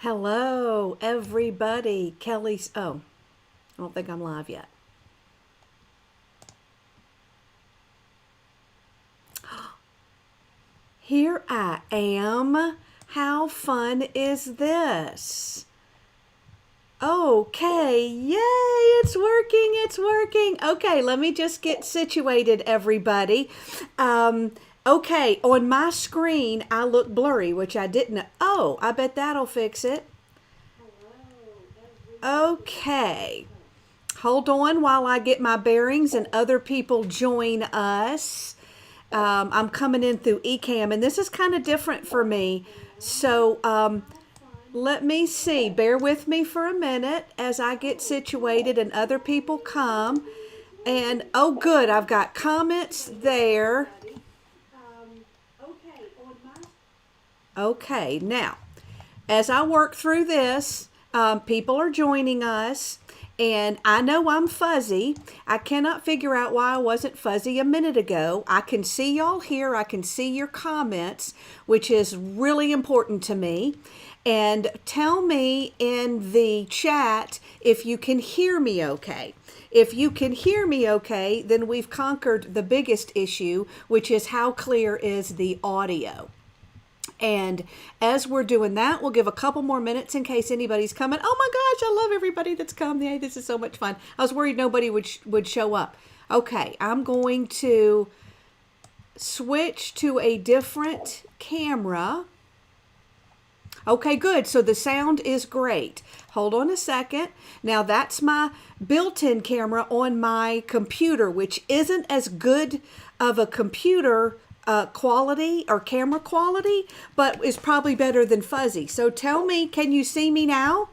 Hello, everybody. Kelly's. Oh, I don't think I'm live yet. Here I am. How fun is this? Okay, yay, it's working, it's working. Okay, let me just get situated, everybody. Okay, on my screen, I look blurry, which I didn't. Oh, I bet that'll fix it. Okay. Hold on while I get my bearings and other people join us. I'm coming in through Ecamm, and this is kind of different for me. So let me see. Bear with me for a minute as I get situated and other people come. And oh, good, I've got comments there. Okay, now, as I work through this, people are joining us, and I know I'm fuzzy. I cannot figure out why I wasn't fuzzy a minute ago. I can see y'all here. I can see your comments, which is really important to me. And tell me in the chat if you can hear me okay. If you can hear me okay, then we've conquered the biggest issue, which is how clear is the audio. And as we're doing that, we'll give a couple more minutes in case anybody's coming. Oh my gosh, I love everybody that's come. Yay, this is so much fun. I was worried nobody would show up. Okay, I'm going to switch to a different camera. Okay, good. So the sound is great. Hold on a second. Now that's my built-in camera on my computer, which isn't as good of a computer quality or camera quality, but is probably better than fuzzy. So tell me, can you see me now?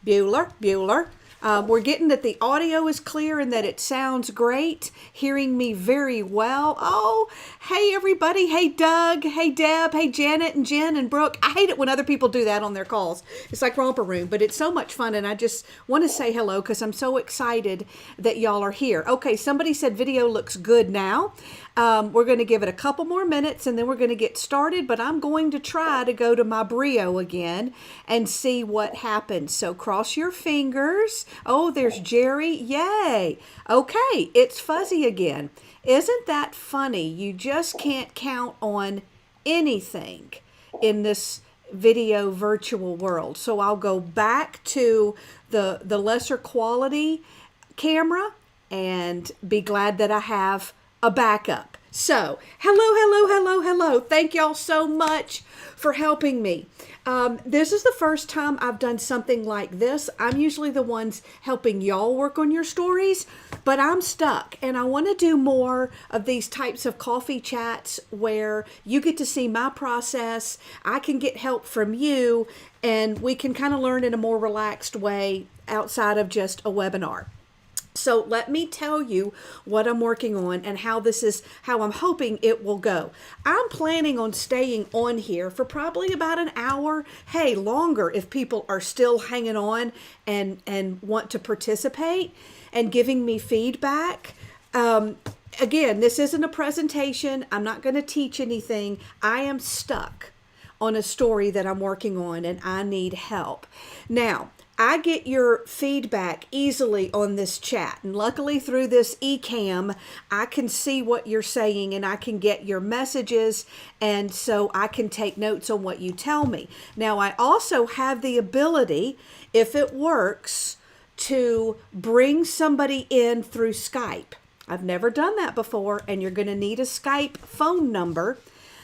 Bueller. We're getting that the audio is clear and that it sounds great. Hearing me very well. Oh, hey everybody. Hey Doug. Hey Deb. Hey Janet and Jen and Brooke. I hate it when other people do that on their calls. It's like romper room, but it's so much fun, and I just want to say hello because I'm so excited that y'all are here. Okay, somebody said video looks good now. We're going to give it a couple more minutes and then we're going to get started, but I'm going to try to go to my Brio again and see what happens. So cross your fingers. Oh, there's Jerry. Yay. Okay, it's fuzzy again. Isn't that funny? You just can't count on anything in this video virtual world. So I'll go back to the lesser quality camera and be glad that I have a backup. So, hello. Thank y'all so much for helping me. This is the first time I've done something like this. I'm usually the ones helping y'all work on your stories, but I'm stuck and I want to do more of these types of coffee chats where you get to see my process. I can get help from you and we can kind of learn in a more relaxed way outside of just a webinar. So let me tell you what I'm working on and how I'm hoping it will go. I'm planning on staying on here for probably about an hour. Hey, longer if people are still hanging on and want to participate and giving me feedback. Again, this isn't a presentation. I'm not going to teach anything. I am stuck on a story that I'm working on and I need help. Now, I get your feedback easily on this chat, and luckily through this Ecamm, I can see what you're saying and I can get your messages, and so I can take notes on what you tell me. Now, I also have the ability, if it works, to bring somebody in through Skype. I've never done that before, and you're going to need a Skype phone number.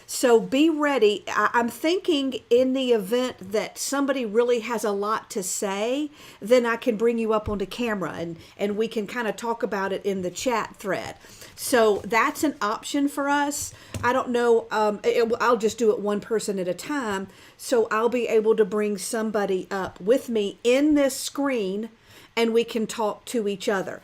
So be ready. I'm thinking in the event that somebody really has a lot to say, then I can bring you up onto camera and we can kind of talk about it in the chat thread. So that's an option for us. I don't know. I'll just do it one person at a time. So I'll be able to bring somebody up with me in this screen and we can talk to each other.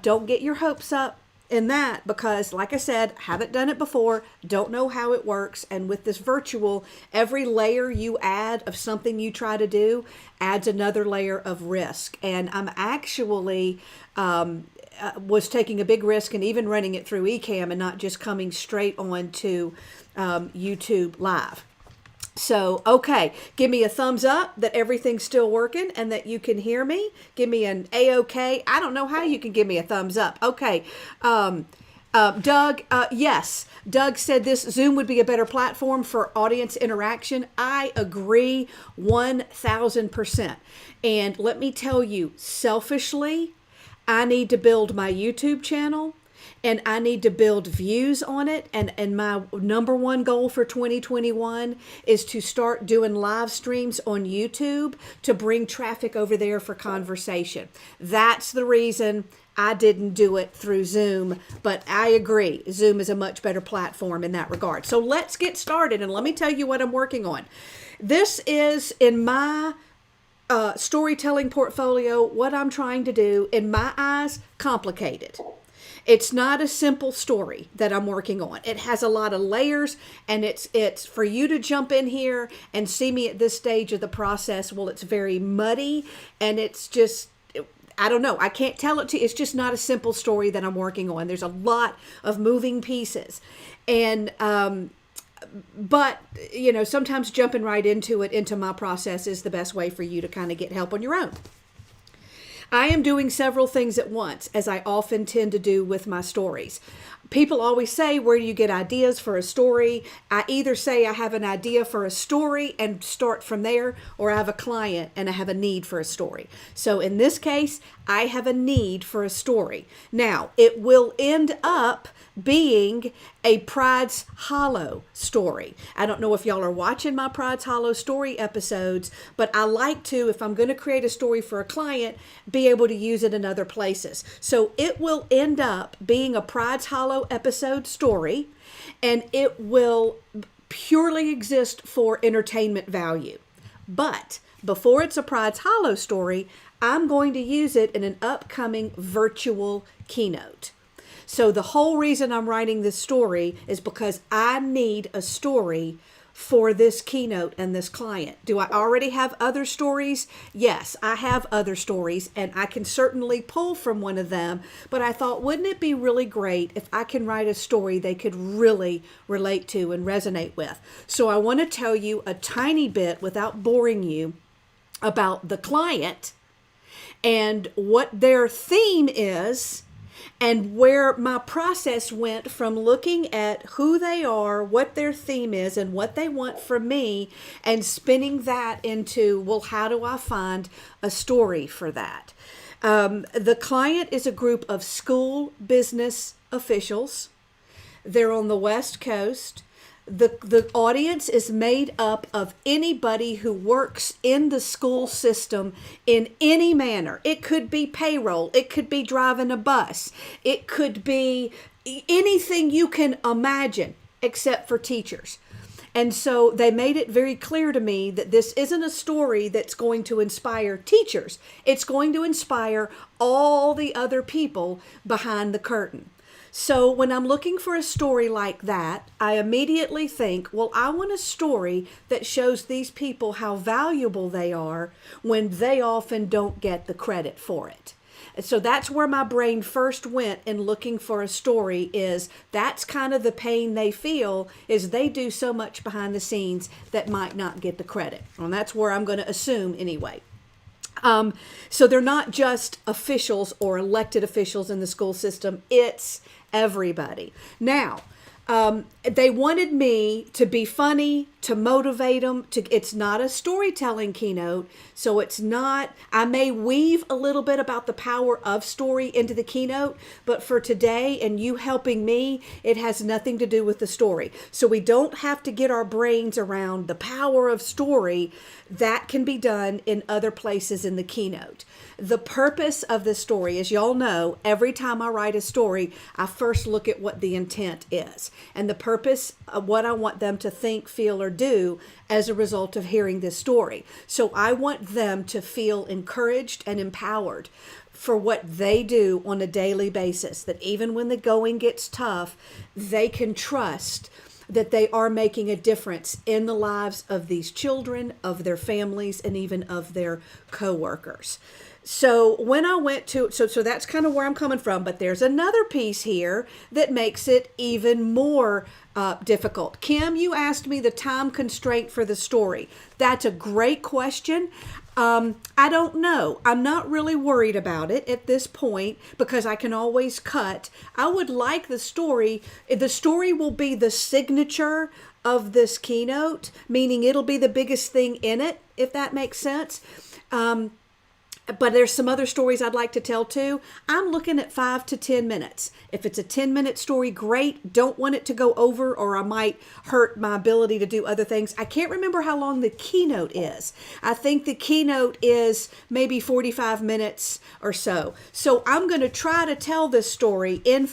Don't get your hopes up in that because, like I said, haven't done it before, don't know how it works, and with this virtual, every layer you add of something you try to do adds another layer of risk. And I'm actually was taking a big risk and even running it through Ecamm and not just coming straight on to YouTube Live. So, okay, give me a thumbs up that everything's still working and that you can hear me. Give me an A-OK. I don't know how you can give me a thumbs up. Okay. Doug, yes. Doug said this Zoom would be a better platform for audience interaction. I agree 1,000%. And let me tell you, selfishly, I need to build my YouTube channel and I need to build views on it. And my number one goal for 2021 is to start doing live streams on YouTube to bring traffic over there for conversation. That's the reason I didn't do it through Zoom, but I agree. Zoom is a much better platform in that regard. So let's get started and let me tell you what I'm working on. This is in my storytelling portfolio, what I'm trying to do, in my eyes, complicated. It's not a simple story that I'm working on. It has a lot of layers, and it's for you to jump in here and see me at this stage of the process. Well, it's very muddy, and it's just, I don't know. I can't tell it to you. It's just not a simple story that I'm working on. There's a lot of moving pieces. And, but, you know, sometimes jumping right into it, into my process is the best way for you to kind of get help on your own. I am doing several things at once, as I often tend to do with my stories. People always say, where do you get ideas for a story? I either say I have an idea for a story and start from there, or I have a client and I have a need for a story. So in this case, I have a need for a story. Now, it will end up being a Pride's Hollow story. I don't know if y'all are watching my Pride's Hollow story episodes, but I like to, if I'm going to create a story for a client, be able to use it in other places. So it will end up being a Pride's Hollow episode story, and it will purely exist for entertainment value. But before it's a Pride's Hollow story, I'm going to use it in an upcoming virtual keynote. So the whole reason I'm writing this story is because I need a story for this keynote and this client. Do I already have other stories? Yes, I have other stories, and I can certainly pull from one of them, but I thought, wouldn't it be really great if I can write a story they could really relate to and resonate with? So I want to tell you a tiny bit, without boring you, about the client and what their theme is, and where my process went from looking at who they are, what their theme is, and what they want from me, and spinning that into, well, how do I find a story for that? The client is a group of school business officials. They're on the West Coast. The audience is made up of anybody who works in the school system in any manner. It could be payroll. It could be driving a bus. It could be anything you can imagine except for teachers. And so they made it very clear to me that this isn't a story that's going to inspire teachers. It's going to inspire all the other people behind the curtain. So when I'm looking for a story like that, I immediately think, well, I want a story that shows these people how valuable they are when they often don't get the credit for it. And so that's where my brain first went in looking for a story, is that's kind of the pain they feel, is they do so much behind the scenes that might not get the credit. And that's where I'm going to assume anyway. So they're not just officials or elected officials in the school system. It's everybody. Now, they wanted me to be funny, to motivate them. It's not a storytelling keynote, so it's not, I may weave a little bit about the power of story into the keynote, but for today and you helping me, it has nothing to do with the story. So we don't have to get our brains around the power of story. That can be done in other places in the keynote. The purpose of the story, as y'all know, every time I write a story, I first look at what the intent is and the purpose of what I want them to think, feel, or do as a result of hearing this story. So I want them to feel encouraged and empowered for what they do on a daily basis, that even when the going gets tough, they can trust that they are making a difference in the lives of these children, of their families, and even of their coworkers. So when I went to, so that's kind of where I'm coming from, but there's another piece here that makes it even more difficult. Kim, you asked me the time constraint for the story. That's a great question. I don't know. I'm not really worried about it at this point because I can always cut. I would like the story. The story will be the signature of this keynote, meaning it'll be the biggest thing in it, if that makes sense. But there's some other stories I'd like to tell too. I'm looking at 5 to 10 minutes. If it's a 10-minute story, great. Don't want it to go over or I might hurt my ability to do other things. I can't remember how long the keynote is. I think the keynote is maybe 45 minutes or so. So I'm going to try to tell this story in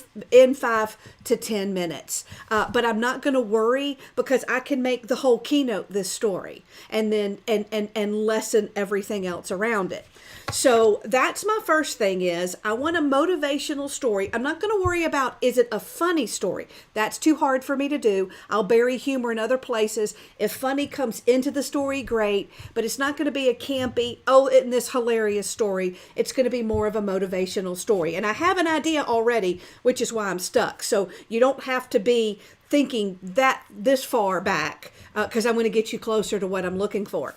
5 to 10 minutes. But I'm not going to worry because I can make the whole keynote this story and then and lessen everything else around it. So that's my first thing is I want a motivational story. I'm not going to worry about, is it a funny story? That's too hard for me to do. I'll bury humor in other places. If funny comes into the story, great. But it's not going to be a campy, in this hilarious story. It's going to be more of a motivational story. And I have an idea already, which is why I'm stuck. So you don't have to be thinking that this far back because I'm going to get you closer to what I'm looking for.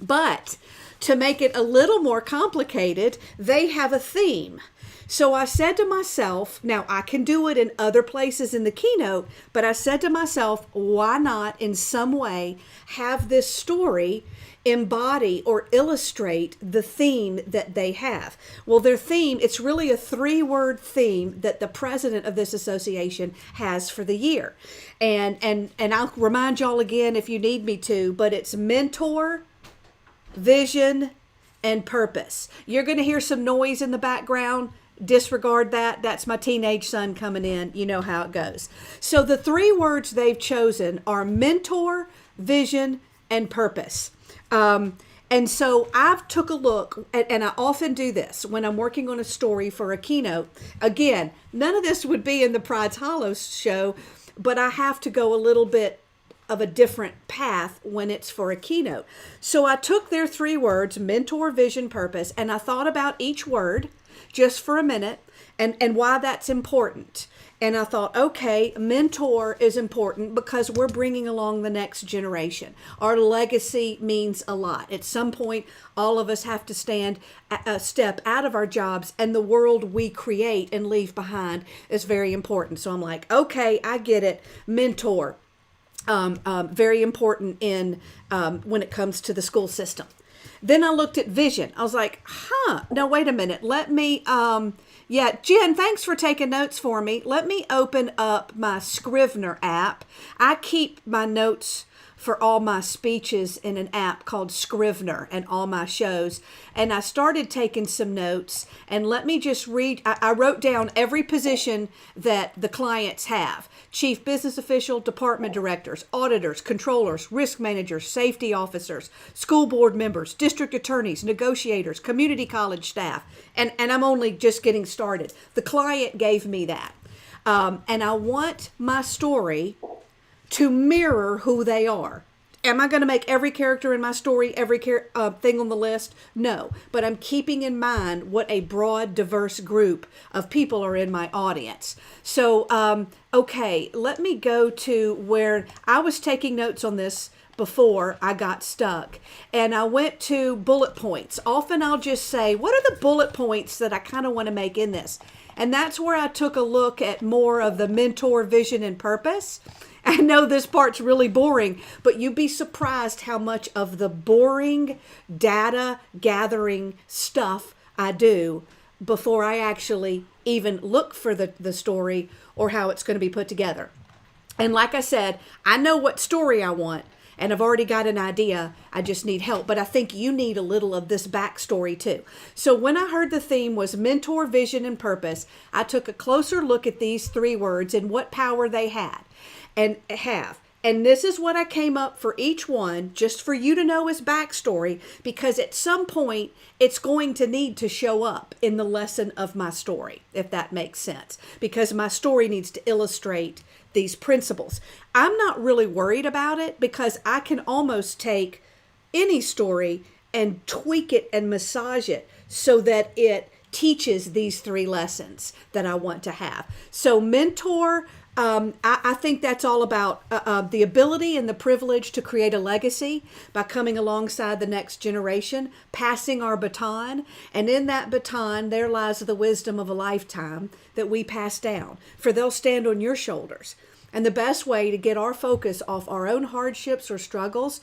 But to make it a little more complicated, they have a theme. So I said to myself, now I can do it in other places in the keynote, but I said to myself, why not in some way have this story embody or illustrate the theme that they have? Well, their theme, it's really a 3-word theme that the president of this association has for the year. And I'll remind y'all again if you need me to, but it's mentor, vision, and purpose. You're going to hear some noise in the background. Disregard that. That's my teenage son coming in. You know how it goes. So the 3 words they've chosen are mentor, vision, and purpose. And so I've took a look, and I often do this when I'm working on a story for a keynote. Again, none of this would be in the Pride's Hollow show, but I have to go a little bit of a different path when it's for a keynote. So I took their 3 words, mentor, vision, purpose, and I thought about each word just for a minute and why that's important. And I thought, okay, mentor is important because we're bringing along the next generation. Our legacy means a lot. At some point, all of us have to stand a step out of our jobs, and the world we create and leave behind is very important. So I'm like, okay, I get it. Mentor. Very important in when it comes to the school system. Then I looked at vision. I was like, no, wait a minute. Let me, Jen, thanks for taking notes for me. Let me open up my Scrivener app. I keep my notes for all my speeches in an app called Scrivener and all my shows. And I started taking some notes, and let me just read. I wrote down every position that the clients have: chief business official, department directors, auditors, controllers, risk managers, safety officers, school board members, district attorneys, negotiators, community college staff. And I'm only just getting started. The client gave me that. And I want my story to mirror who they are. Am I going to make every character in my story, every thing on the list? No, but I'm keeping in mind what a broad, diverse group of people are in my audience. So, okay, let me go to where I was taking notes on this before I got stuck. And I went to bullet points. Often I'll just say, what are the bullet points that I kind of want to make in this? And that's where I took a look at more of the mentor, vision, and purpose. I know this part's really boring, but you'd be surprised how much of the boring data gathering stuff I do before I actually even look for the story or how it's going to be put together. And like I said, I know what story I want, and I've already got an idea. I just need help. But I think you need a little of this backstory too. So when I heard the theme was mentor, vision, and purpose, I took a closer look at these 3 words and what power they had and have. And this is what I came up for each one, just for you to know as backstory, because at some point it's going to need to show up in the lesson of my story, if that makes sense, because my story needs to illustrate these principles. I'm not really worried about it because I can almost take any story and tweak it and massage it so that it teaches these 3 lessons that I want to have. So mentor, I think that's all about the ability and the privilege to create a legacy by coming alongside the next generation, passing our baton. And in that baton, there lies the wisdom of a lifetime that we pass down, for they'll stand on your shoulders. And the best way to get our focus off our own hardships or struggles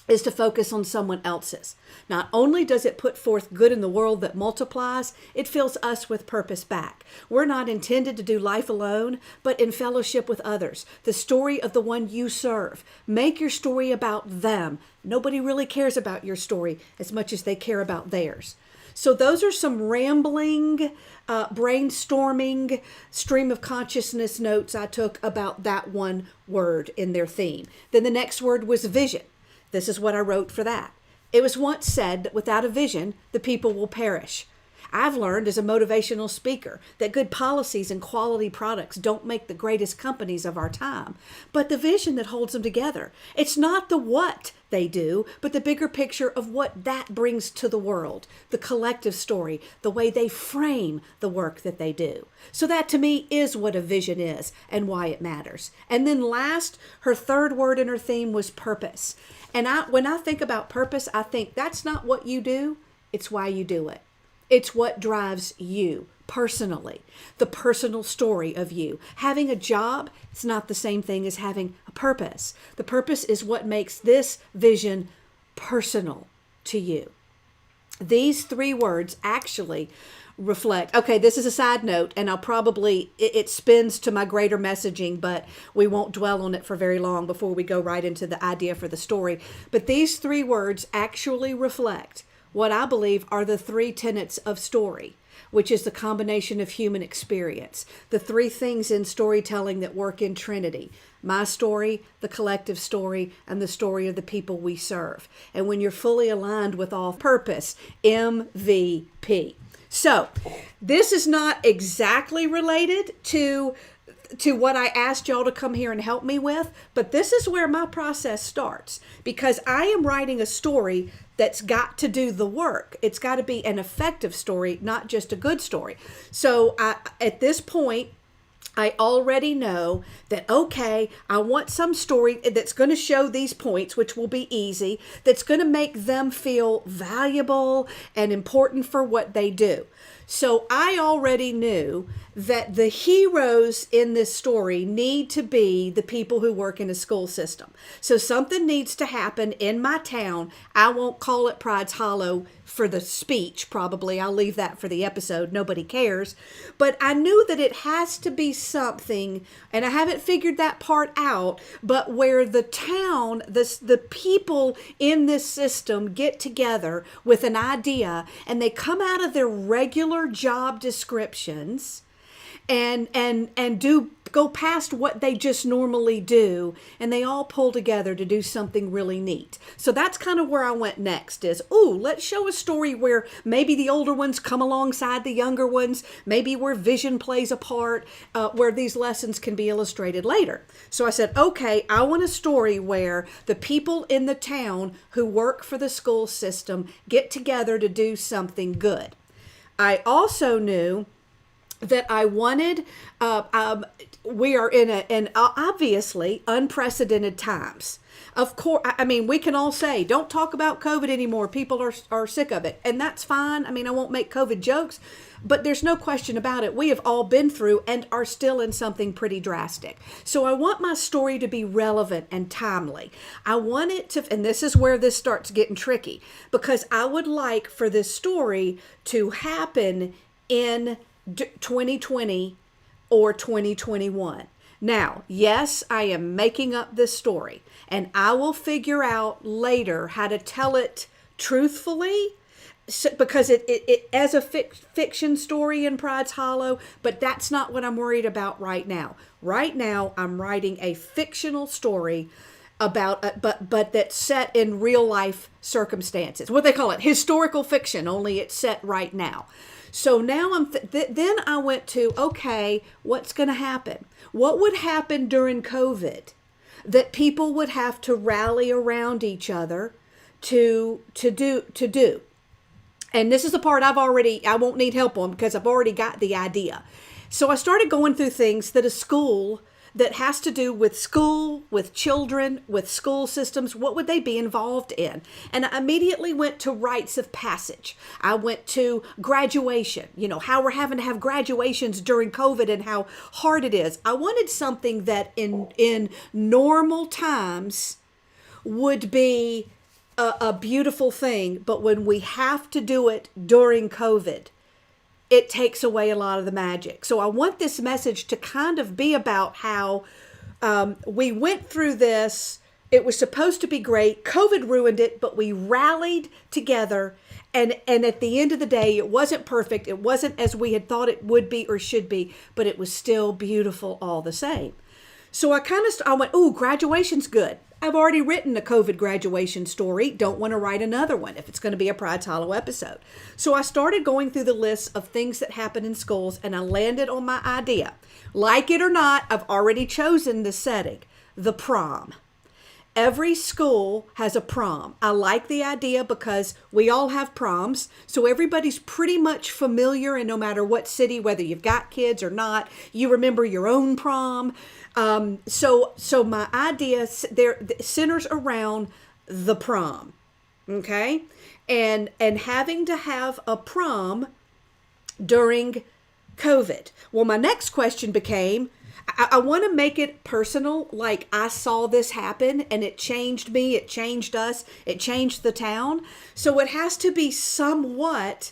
is to focus on someone else's. Not only does it put forth good in the world that multiplies, it fills us with purpose back. We're not intended to do life alone, but in fellowship with others. The story of the one you serve. Make your story about them. Nobody really cares about your story as much as they care about theirs. So those are some rambling, brainstorming, stream of consciousness notes I took about that one word in their theme. Then the next word was vision. This is what I wrote for that. It was once said that without a vision, the people will perish. I've learned as a motivational speaker that good policies and quality products don't make the greatest companies of our time, but the vision that holds them together. It's not the what they do, but the bigger picture of what that brings to the world, the collective story, the way they frame the work that they do. So that to me is what a vision is and why it matters. And then last, her third word in her theme was purpose. And when I think about purpose, I think that's not what you do, it's why you do it. It's what drives you personally, the personal story of you. Having a job, it's not the same thing as having a purpose. The purpose is what makes this vision personal to you. These 3 words actually reflect, okay, this is a side note, and it spins to my greater messaging, but we won't dwell on it for very long before we go right into the idea for the story. But these 3 words actually reflect what I believe are the 3 tenets of story, which is the combination of human experience. The 3 things in storytelling that work in Trinity: my story, the collective story, and the story of the people we serve. And when you're fully aligned with all purpose, MVP. So this is not exactly related to what I asked y'all to come here and help me with, but this is where my process starts, because I am writing a story that's got to do the work. It's got to be an effective story, not just a good story. So at this point, I already know that, okay, I want some story that's going to show these points, which will be easy, that's going to make them feel valuable and important for what they do. So I already knew that the heroes in this story need to be the people who work in a school system. So something needs to happen in my town. I won't call it Pride's Hollow for the speech, probably. I'll leave that for the episode. Nobody cares. But I knew that it has to be something, and I haven't figured that part out, but where the town, the people in this system get together with an idea, and they come out of their regular job descriptions and do go past what they just normally do, and they all pull together to do something really neat. So that's kind of where I went next is, let's show a story where maybe the older ones come alongside the younger ones, maybe where vision plays a part, where these lessons can be illustrated later. So I said, okay, I want a story where the people in the town who work for the school system get together to do something good. I also knew that I wanted, we are in an obviously unprecedented times. Of course, I mean, we can all say, don't talk about COVID anymore. People are sick of it. And that's fine. I mean, I won't make COVID jokes, but there's no question about it. We have all been through and are still in something pretty drastic. So I want my story to be relevant and timely. I want it to, and this is where this starts getting tricky, because I would like for this story to happen in 2020 or 2021. Now, yes, I am making up this story, and I will figure out later how to tell it truthfully, because it as a fiction story in Pride's Hollow, but that's not what I'm worried about right now. Right now, I'm writing a fictional story about, but that's set in real life circumstances. What they call it, historical fiction, only it's set right now. So now then I went to, okay, what's going to happen? What would happen during COVID that people would have to rally around each other to do? And this is the part I won't need help on because I've already got the idea. So I started going through things that a school that has to do with school, with children, with school systems, what would they be involved in? And I immediately went to rites of passage. I went to graduation, how we're having to have graduations during COVID and how hard it is. I wanted something that in normal times would be a beautiful thing, but when we have to do it during COVID, it takes away a lot of the magic. So I want this message to kind of be about how we went through this. It was supposed to be great. COVID ruined it, but we rallied together. And at the end of the day, it wasn't perfect. It wasn't as we had thought it would be or should be, but it was still beautiful all the same. So I went, ooh, graduation's good. I've already written a COVID graduation story. Don't want to write another one if it's going to be a Pride's Hollow episode. So I started going through the list of things that happen in schools, and I landed on my idea. Like it or not, I've already chosen the setting, the prom. Every school has a prom. I like the idea because we all have proms. So everybody's pretty much familiar, and no matter what city, whether you've got kids or not, you remember your own prom. So my idea there centers around the prom. Okay? And having to have a prom during COVID. Well, my next question became, I want to make it personal, like I saw this happen and it changed me, it changed us, it changed the town. So it has to be somewhat,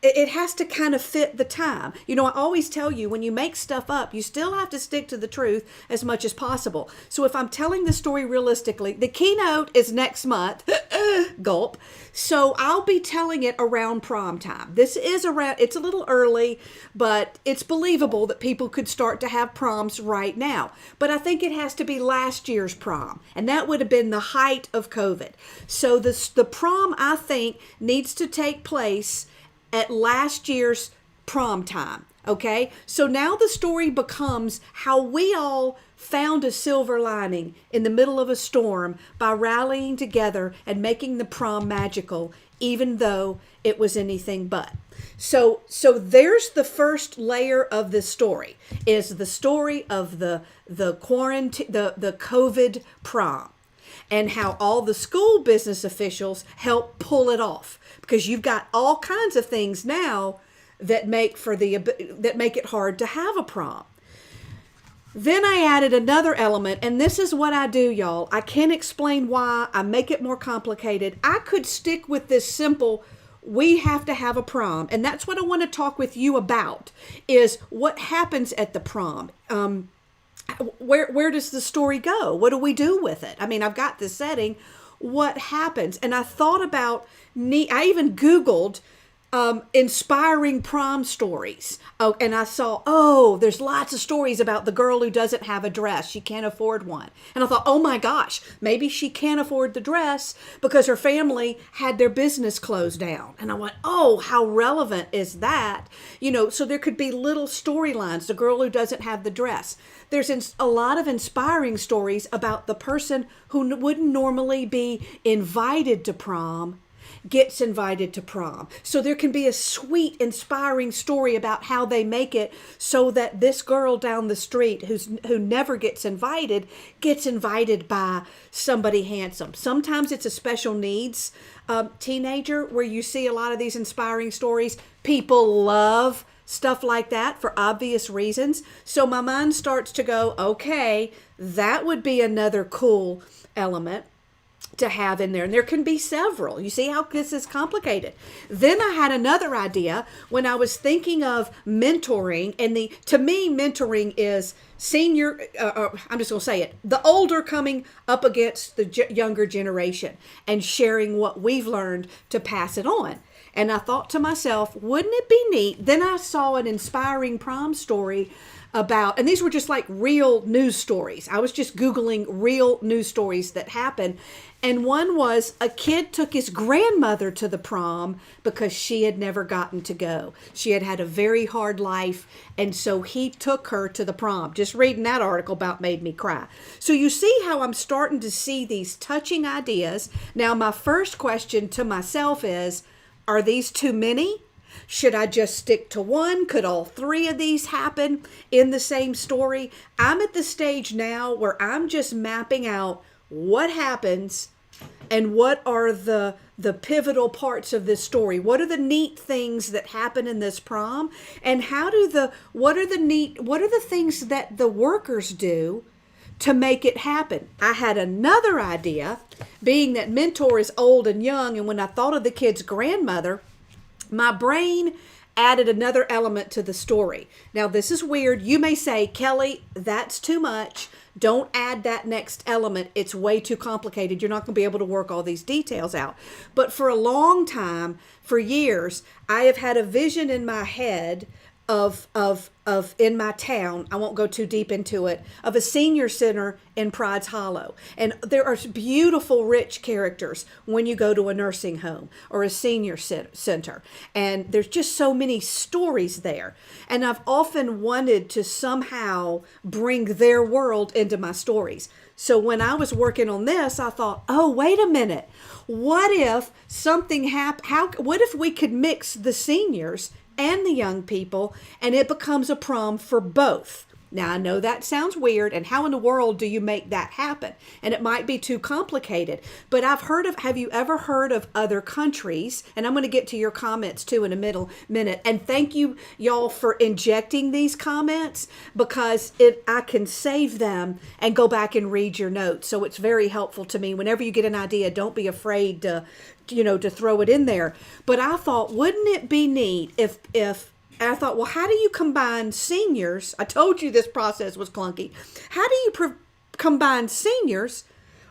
it has to kind of fit the time. I always tell you, when you make stuff up, you still have to stick to the truth as much as possible. So if I'm telling the story realistically, the keynote is next month, gulp. So I'll be telling it around prom time. It's a little early, but it's believable that people could start to have proms right now. But I think it has to be last year's prom, and that would have been the height of COVID. So the prom, I think, needs to take place at last year's prom time. Okay, so now the story becomes how we all found a silver lining in the middle of a storm by rallying together and making the prom magical, even though it was anything but. So there's the first layer of this story, is the story of the quarantine, the COVID prom, and how all the school business officials help pull it off, because you've got all kinds of things now that make it hard to have a prom. Then I added another element, and this is what I do, y'all. I can't explain why. I make it more complicated. I could stick with this simple, we have to have a prom. And that's what I want to talk with you about, is what happens at the prom. Where does the story go? What do we do with it? I mean, I've got this setting. What happens? And I thought about, I even Googled inspiring prom stories. Oh, and I saw, there's lots of stories about the girl who doesn't have a dress. She can't afford one. And I thought, oh my gosh, maybe she can't afford the dress because her family had their business closed down. And I went, oh, how relevant is that? So there could be little storylines, the girl who doesn't have the dress. There's a lot of inspiring stories about the person who wouldn't normally be invited to prom gets invited to prom. So there can be a sweet, inspiring story about how they make it so that this girl down the street who never gets invited by somebody handsome. Sometimes it's a special needs teenager where you see a lot of these inspiring stories. People love stuff like that for obvious reasons. So my mind starts to go, okay, that would be another cool element to have in there. And there can be several. You see how this is complicated. Then I had another idea when I was thinking of mentoring, and to me, mentoring is senior, I'm just going to say it, the older coming up against the younger generation and sharing what we've learned to pass it on. And I thought to myself, wouldn't it be neat? Then I saw an inspiring prom story about, and these were just like real news stories. I was just Googling real news stories that happened. And one was a kid took his grandmother to the prom because she had never gotten to go. She had had a very hard life, and so he took her to the prom. Just reading that article about made me cry. So you see how I'm starting to see these touching ideas. Now, my first question to myself is, Are these too many? Should I just stick to one? Could all three of these happen in the same story? I'm at the stage now where I'm just mapping out what happens and what are the pivotal parts of this story. What are the neat things that happen in this prom? And what are the things that the workers do to make it happen? I had another idea, being that Mentor is old and young, and when I thought of the kid's grandmother, my brain added another element to the story. Now, this is weird. You may say, Kelly, that's too much. Don't add that next element. It's way too complicated. You're not going to be able to work all these details out. But for a long time, for years, I have had a vision in my head of in my town, I won't go too deep into it, of a senior center in Pride's Hollow. And there are beautiful, rich characters when you go to a nursing home or a senior center. And there's just so many stories there. And I've often wanted to somehow bring their world into my stories. So when I was working on this, I thought, oh, wait a minute. What if something happened? What if we could mix the seniors and the young people, and it becomes a prom for both? Now, I know that sounds weird, and how in the world do you make that happen? And it might be too complicated, but have you ever heard of other countries? And I'm going to get to your comments too in a minute. And thank you, y'all, for injecting these comments, because I can save them and go back and read your notes. So it's very helpful to me. Whenever you get an idea, don't be afraid to throw it in there. But I thought, wouldn't it be neat if I thought, well, how do you combine seniors? I told you this process was clunky. How do you combine seniors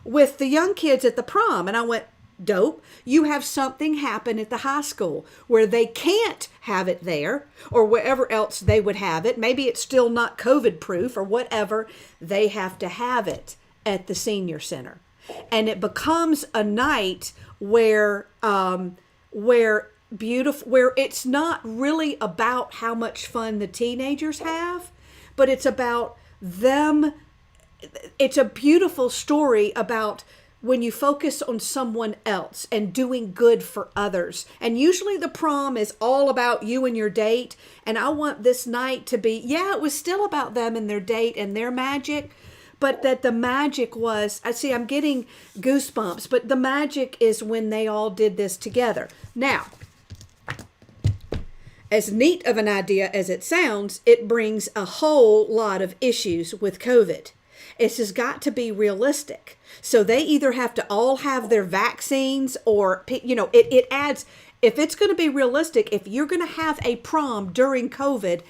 with the young kids at the prom? And I went, dope. You have something happen at the high school where they can't have it there, or wherever else they would have it. Maybe it's still not COVID proof or whatever. They have to have it at the senior center. And it becomes a night where it's not really about how much fun the teenagers have, but it's about them. It's a beautiful story about when you focus on someone else and doing good for others. And usually the prom is all about you and your date. And I want this night to be, it was still about them and their date and their magic, but that the magic was, I'm getting goosebumps, but the magic is when they all did this together. Now, as neat of an idea as it sounds, it brings a whole lot of issues with COVID. It's just got to be realistic. So they either have to all have their vaccines, or, it adds, if it's going to be realistic, if you're going to have a prom during COVID,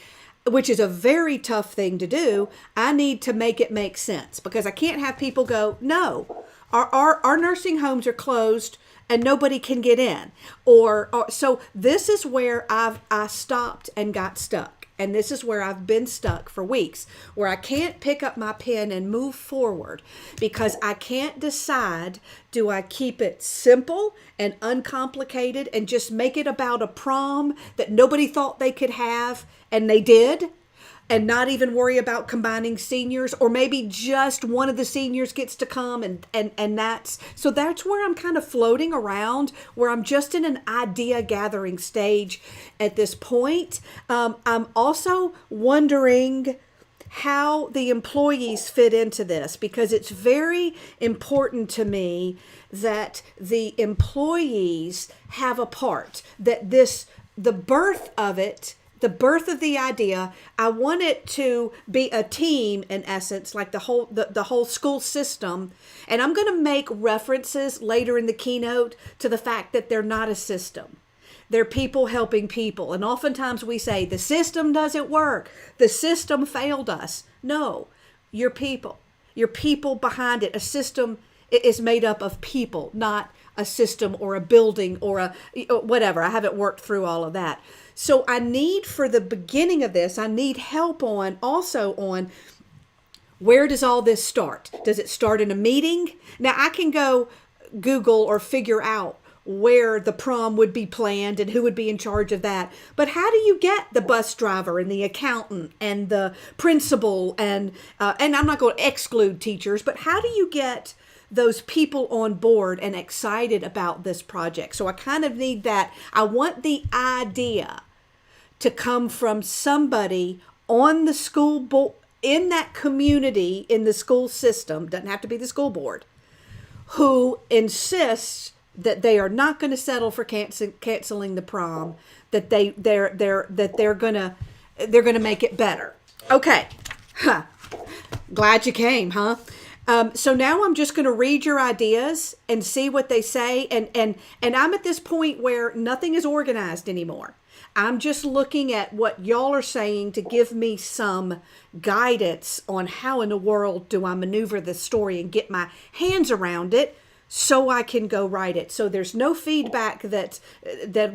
which is a very tough thing to do, I need to make it make sense, because I can't have people go, no, our nursing homes are closed and nobody can get in. So this is where I stopped and got stuck. And this is where I've been stuck for weeks, where I can't pick up my pen and move forward because I can't decide, do I keep it simple and uncomplicated and just make it about a prom that nobody thought they could have and they did, and not even worry about combining seniors, or maybe just one of the seniors gets to come and that's where I'm kind of floating around, where I'm just in an idea gathering stage at this point. I'm also wondering how the employees fit into this, because it's very important to me that the employees have a part, that the birth of the idea, I want it to be a team in essence, like the whole school system. And I'm going to make references later in the keynote to the fact that they're not a system. They're people helping people. And oftentimes we say, the system doesn't work. The system failed us. No, you're people. You're people behind it. A system is made up of people, not a system or a building or whatever. I haven't worked through all of that. So I need, for the beginning of this, I need help on where does all this start? Does it start in a meeting? Now I can go Google or figure out where the prom would be planned and who would be in charge of that. But how do you get the bus driver and the accountant and the principal and I'm not going to exclude teachers, but how do you get those people on board and excited about this project. So I kind of need that. I want the idea to come from somebody on the school board, in that community, in the school system, doesn't have to be the school board, who insists that they are not going to settle for canceling the prom, that they're gonna make it better. Okay. Huh. Glad you came, huh? So now I'm just going to read your ideas and see what they say. And I'm at this point where nothing is organized anymore. I'm just looking at what y'all are saying to give me some guidance on how in the world do I maneuver this story and get my hands around it so I can go write it. So there's no feedback that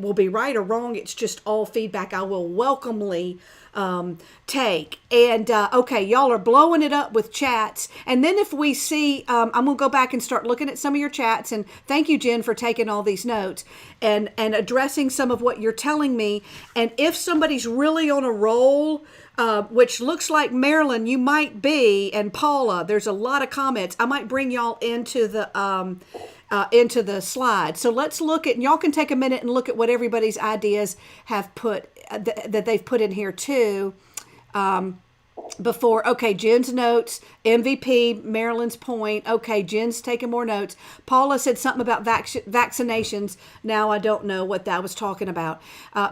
will be right or wrong. It's just all feedback I will welcomely take. And okay, y'all are blowing it up with chats. And then if we see, I'm going to go back and start looking at some of your chats. And thank you, Jen, for taking all these notes and addressing some of what you're telling me. And if somebody's really on a roll, which looks like Marilyn, you might be, and Paula, there's a lot of comments. I might bring y'all into the slide. So let's look at, and y'all can take a minute and look at what everybody's ideas have put, that they've put in here too. Before, okay, Jen's notes, MVP, Marilyn's point. Okay, Jen's taking more notes. Paula said something about vaccinations. Now I don't know what that was talking about.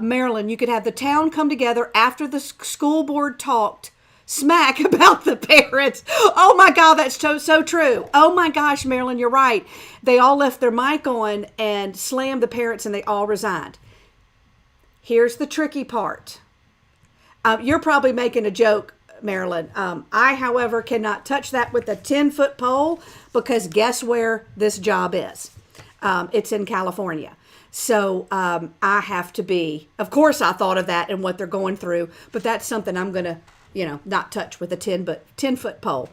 Marilyn, you could have the town come together after the school board talked smack about the parents. Oh my God, that's so true. Oh my gosh, Marilyn, you're right. They all left their mic on and slammed the parents and they all resigned. Here's the tricky part. You're probably making a joke, Marilyn. I, however, cannot touch that with a 10-foot pole because guess where this job is? It's in California. So I have to be, of course I thought of that and what they're going through, but that's something I'm going to, not touch with a 10-foot pole.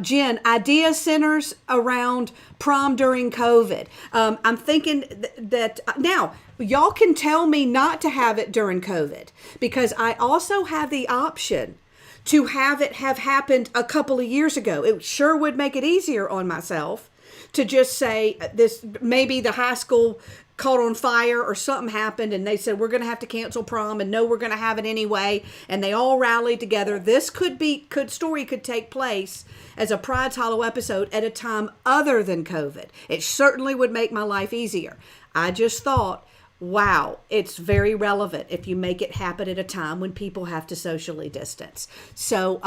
Jen, idea centers around prom during COVID. I'm thinking that now y'all can tell me not to have it during COVID because I also have the option to have it have happened a couple of years ago. It sure would make it easier on myself to just say this, maybe the high school caught on fire or something happened and they said, we're going to have to cancel prom and no, we're going to have it anyway. And they all rallied together. This story could take place as a Pride's Hollow episode at a time other than COVID. It certainly would make my life easier. I just thought, wow, it's very relevant if you make it happen at a time when people have to socially distance. So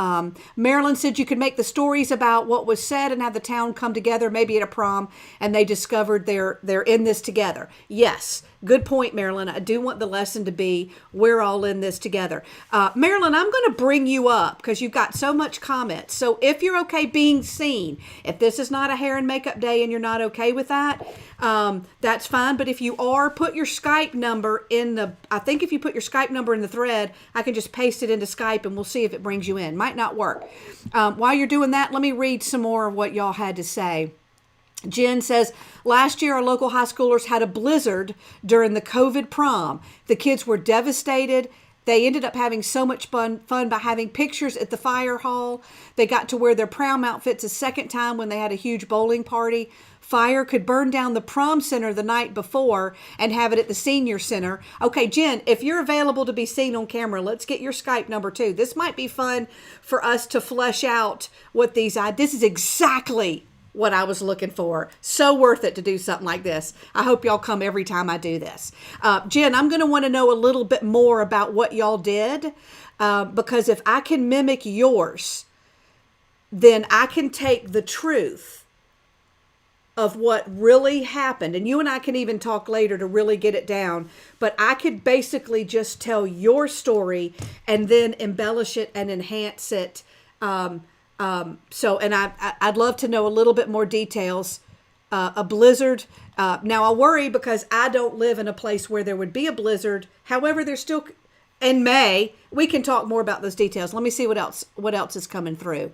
Marilyn said you could make the stories about what was said and have the town come together, maybe at a prom, and they discovered they're in this together. Yes, good point, Marilyn. I do want the lesson to be we're all in this together. Marilyn, I'm going to bring you up because you've got so much comments. So if you're okay being seen, if this is not a hair and makeup day and you're not okay with that, that's fine. But if you are, put your Skype number I think if you put your Skype number in the thread, I can just paste it into Skype and we'll see if it brings you in. Might not work. While you're doing that, let me read some more of what y'all had to say. Jen says, last year our local high schoolers had a blizzard during the COVID prom. The kids were devastated. They ended up having so much fun by having pictures at the fire hall. They got to wear their prom outfits a second time when they had a huge bowling party. Fire could burn down the prom center the night before and have it at the senior center. Okay, Jen, if you're available to be seen on camera, let's get your Skype number too. This might be fun for us to flesh out what this is exactly what I was looking for. So worth it to do something like this. I hope y'all come every time I do this. Jen, I'm going to want to know a little bit more about what y'all did because if I can mimic yours, then I can take the truth of what really happened. And you and I can even talk later to really get it down. But I could basically just tell your story and then embellish it and enhance it. And I'd love to know a little bit more details. A blizzard. Now I worry because I don't live in a place where there would be a blizzard. However, there's still in May. We can talk more about those details. Let me see what else is coming through.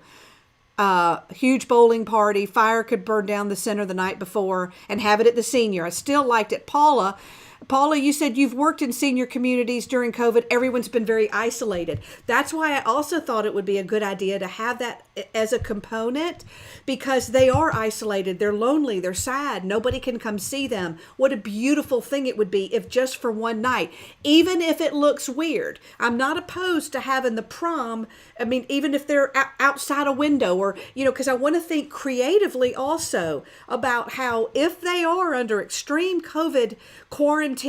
Huge bowling party. Fire could burn down the center the night before and have it at the senior. I still liked it. Paula Paula, you said you've worked in senior communities during COVID. Everyone's been very isolated. That's why I also thought it would be a good idea to have that as a component, because they are isolated. They're lonely. They're sad. Nobody can come see them. What a beautiful thing it would be if just for one night, even if it looks weird. I'm not opposed to having the prom. I mean, even if they're outside a window or, because I want to think creatively also about how if they are under extreme COVID quarantine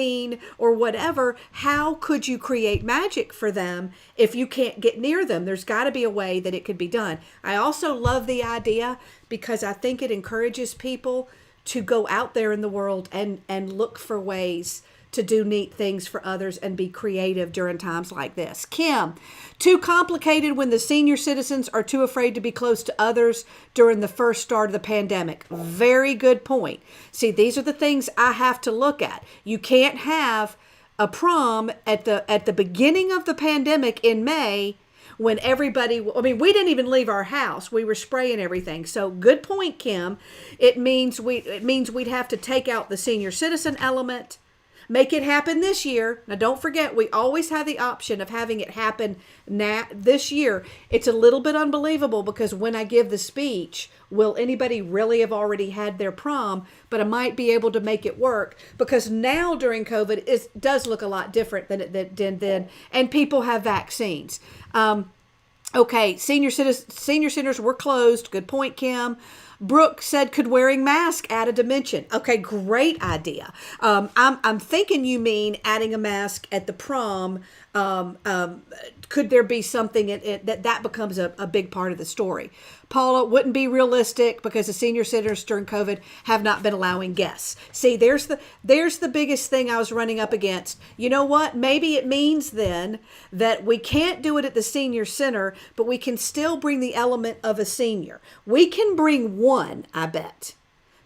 or whatever, how could you create magic for them if you can't get near them? There's got to be a way that it could be done. I also love the idea because I think it encourages people to go out there in the world and look for ways to do neat things for others and be creative during times like this. Kim, too complicated when the senior citizens are too afraid to be close to others during the first start of the pandemic. Very good point. See, these are the things I have to look at. You can't have a prom at the beginning of the pandemic in May when everybody, we didn't even leave our house. We were spraying everything. So good point, Kim. It means we'd have to take out the senior citizen element. Make it happen this year. Now, don't forget, we always have the option of having it happen this year. It's a little bit unbelievable because when I give the speech, will anybody really have already had their prom? But I might be able to make it work because now during COVID, it does look a lot different than it did then. And people have vaccines. Okay, senior centers were closed. Good point, Kim. Brooke said, could wearing mask add a dimension? Okay, great idea. I'm thinking you mean adding a mask at the prom. Could there be something that becomes a big part of the story? Paula, wouldn't be realistic because the senior centers during COVID have not been allowing guests. See, there's the biggest thing I was running up against. You know what? Maybe it means then that we can't do it at the senior center, but we can still bring the element of a senior. We can bring one, I bet,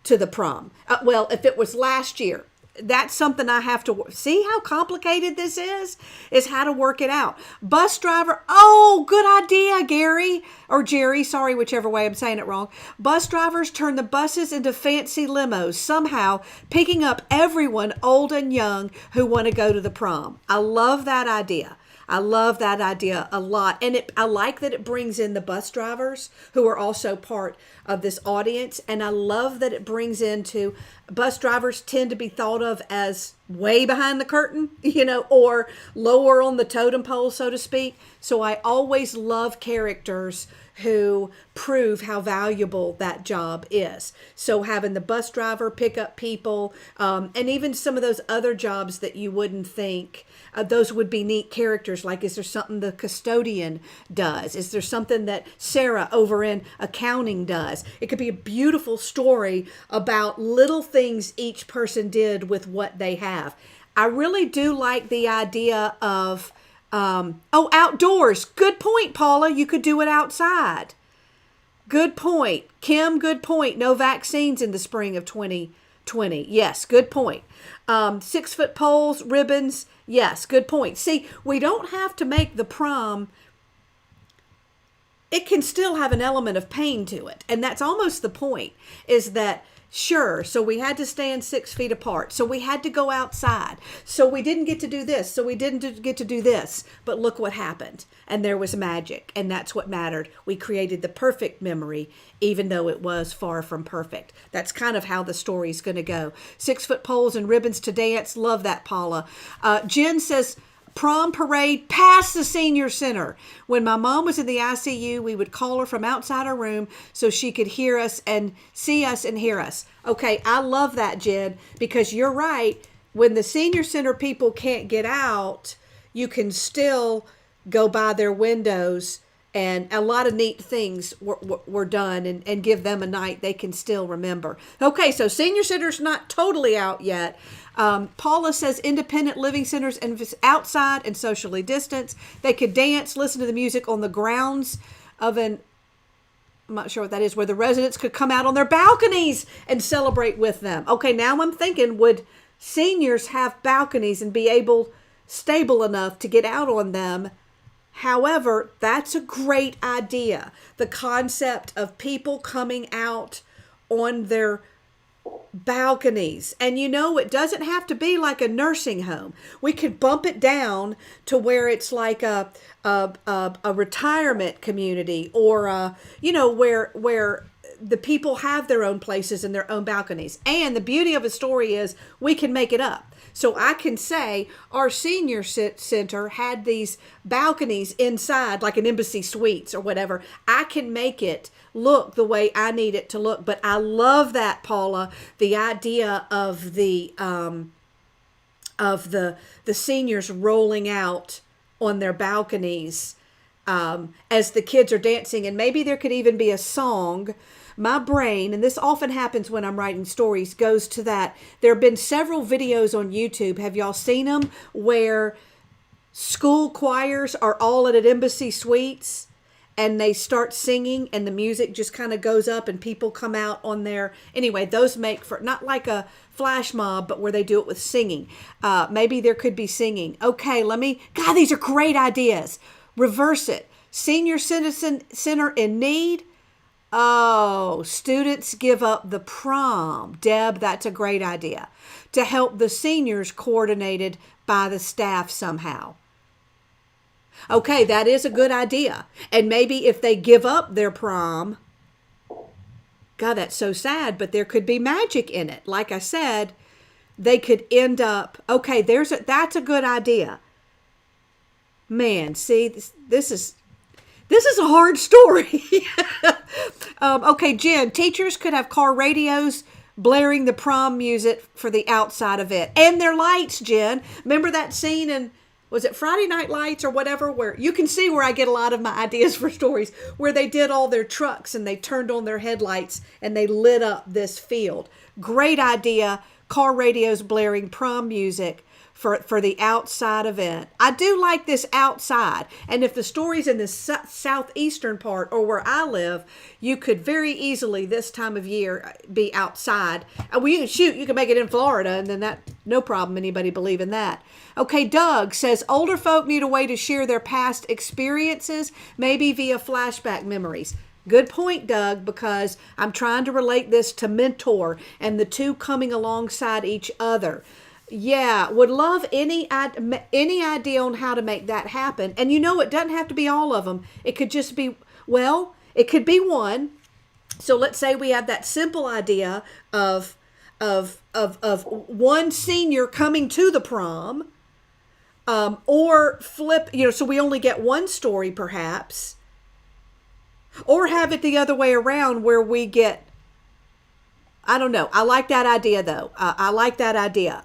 to the prom. Well, if it was last year, that's something I have to see how complicated this is how to work it out. Bus driver. Oh, good idea, Gary or Jerry. Sorry, whichever way I'm saying it wrong. Bus drivers turn the buses into fancy limos, somehow picking up everyone old and young who want to go to the prom. I love that idea. I love that idea a lot. And I like that it brings in the bus drivers who are also part of this audience. And I love that it brings into bus drivers tend to be thought of as way behind the curtain, or lower on the totem pole, so to speak. So I always love characters who prove how valuable that job is. So having the bus driver pick up people, and even some of those other jobs that you wouldn't think, those would be neat characters. Like, is there something the custodian does? Is there something that Sarah over in accounting does? It could be a beautiful story about little things each person did with what they have. I really do like the idea of outdoors. Good point, Paula. You could do it outside. Good point. Kim, good point. No vaccines in the spring of 2020. Yes, good point. 6-foot poles, ribbons. Yes, good point. See, we don't have to make the prom. It can still have an element of pain to it. And that's almost the point, is that sure, so we had to stand 6 feet apart. So we had to go outside. So we didn't get to do this. So we didn't get to do this. But look what happened. And there was magic. And that's what mattered. We created the perfect memory, even though it was far from perfect. That's kind of how the story's going to go. 6-foot poles and ribbons to dance. Love that, Paula. Jen says, prom parade past the senior center. When my mom was in the ICU, we would call her from outside her room so she could hear us and see us and hear us. Okay, I love that, Jen, because you're right. When the senior center people can't get out, you can still go by their windows, and a lot of neat things were done and give them a night they can still remember. Okay, so senior center's not totally out yet. Paula says independent living centers and outside and socially distanced. They could dance, listen to the music on the grounds of I'm not sure what that is, where the residents could come out on their balconies and celebrate with them. Okay, now I'm thinking, would seniors have balconies and be stable enough to get out on them? However, that's a great idea. The concept of people coming out on their balconies. And it doesn't have to be like a nursing home. We could bump it down to where it's like a retirement community, or where the people have their own places and their own balconies. And the beauty of a story is we can make it up. So I can say our senior center had these balconies inside, like an Embassy Suites or whatever. I can make it look the way I need it to look. But I love that, Paula, the idea of the seniors rolling out on their balconies as the kids are dancing. And maybe there could even be a song. My brain, and this often happens when I'm writing stories, goes to that. There have been several videos on YouTube. Have y'all seen them? Where school choirs are all at an Embassy Suites and they start singing and the music just kind of goes up and people come out on their... Anyway, those make for not like a flash mob, but where they do it with singing. Maybe there could be singing. Okay, God, these are great ideas. Reverse it. Senior Citizen Center in need. Oh, students give up the prom. Deb, that's a great idea. To help the seniors, coordinated by the staff somehow. Okay, that is a good idea. And maybe if they give up their prom, God, that's so sad, but there could be magic in it. Like I said, they could end up, okay, that's a good idea. Man, see, this is a hard story. Okay, Jen, teachers could have car radios blaring the prom music for the outside event. And their lights, Jen. Remember that scene in, was it Friday Night Lights or whatever, where you can see where I get a lot of my ideas for stories, where they did all their trucks and they turned on their headlights and they lit up this field. Great idea. Car radios blaring prom music for the outside event. I do like this outside. And if the story's in the southeastern part or where I live, you could very easily this time of year be outside. Well, you can make it in Florida, and then that, no problem anybody believing that. Okay, Doug says older folk need a way to share their past experiences, maybe via flashback memories. Good point, Doug, because I'm trying to relate this to mentor and the two coming alongside each other. Yeah, would love any idea on how to make that happen. And it doesn't have to be all of them. It could just be, it could be one. So let's say we have that simple idea of one senior coming to the prom, or flip, so we only get one story perhaps, or have it the other way around where we get, I don't know. I like that idea though. I like that idea.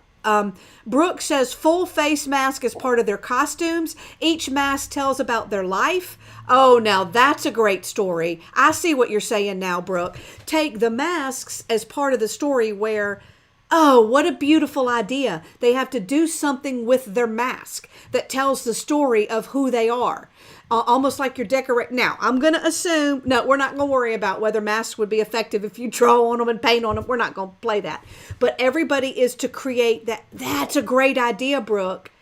Brooke says full face mask is part of their costumes. Each mask tells about their life. Oh, now that's a great story. I see what you're saying now, Brooke. Take the masks as part of the story where, oh, what a beautiful idea. They have to do something with their mask that tells the story of who they are. Almost like you're decorating. Now, I'm going to assume, no, we're not going to worry about whether masks would be effective if you draw on them and paint on them. We're not going to play that. But everybody is to create that. That's a great idea, Brooke.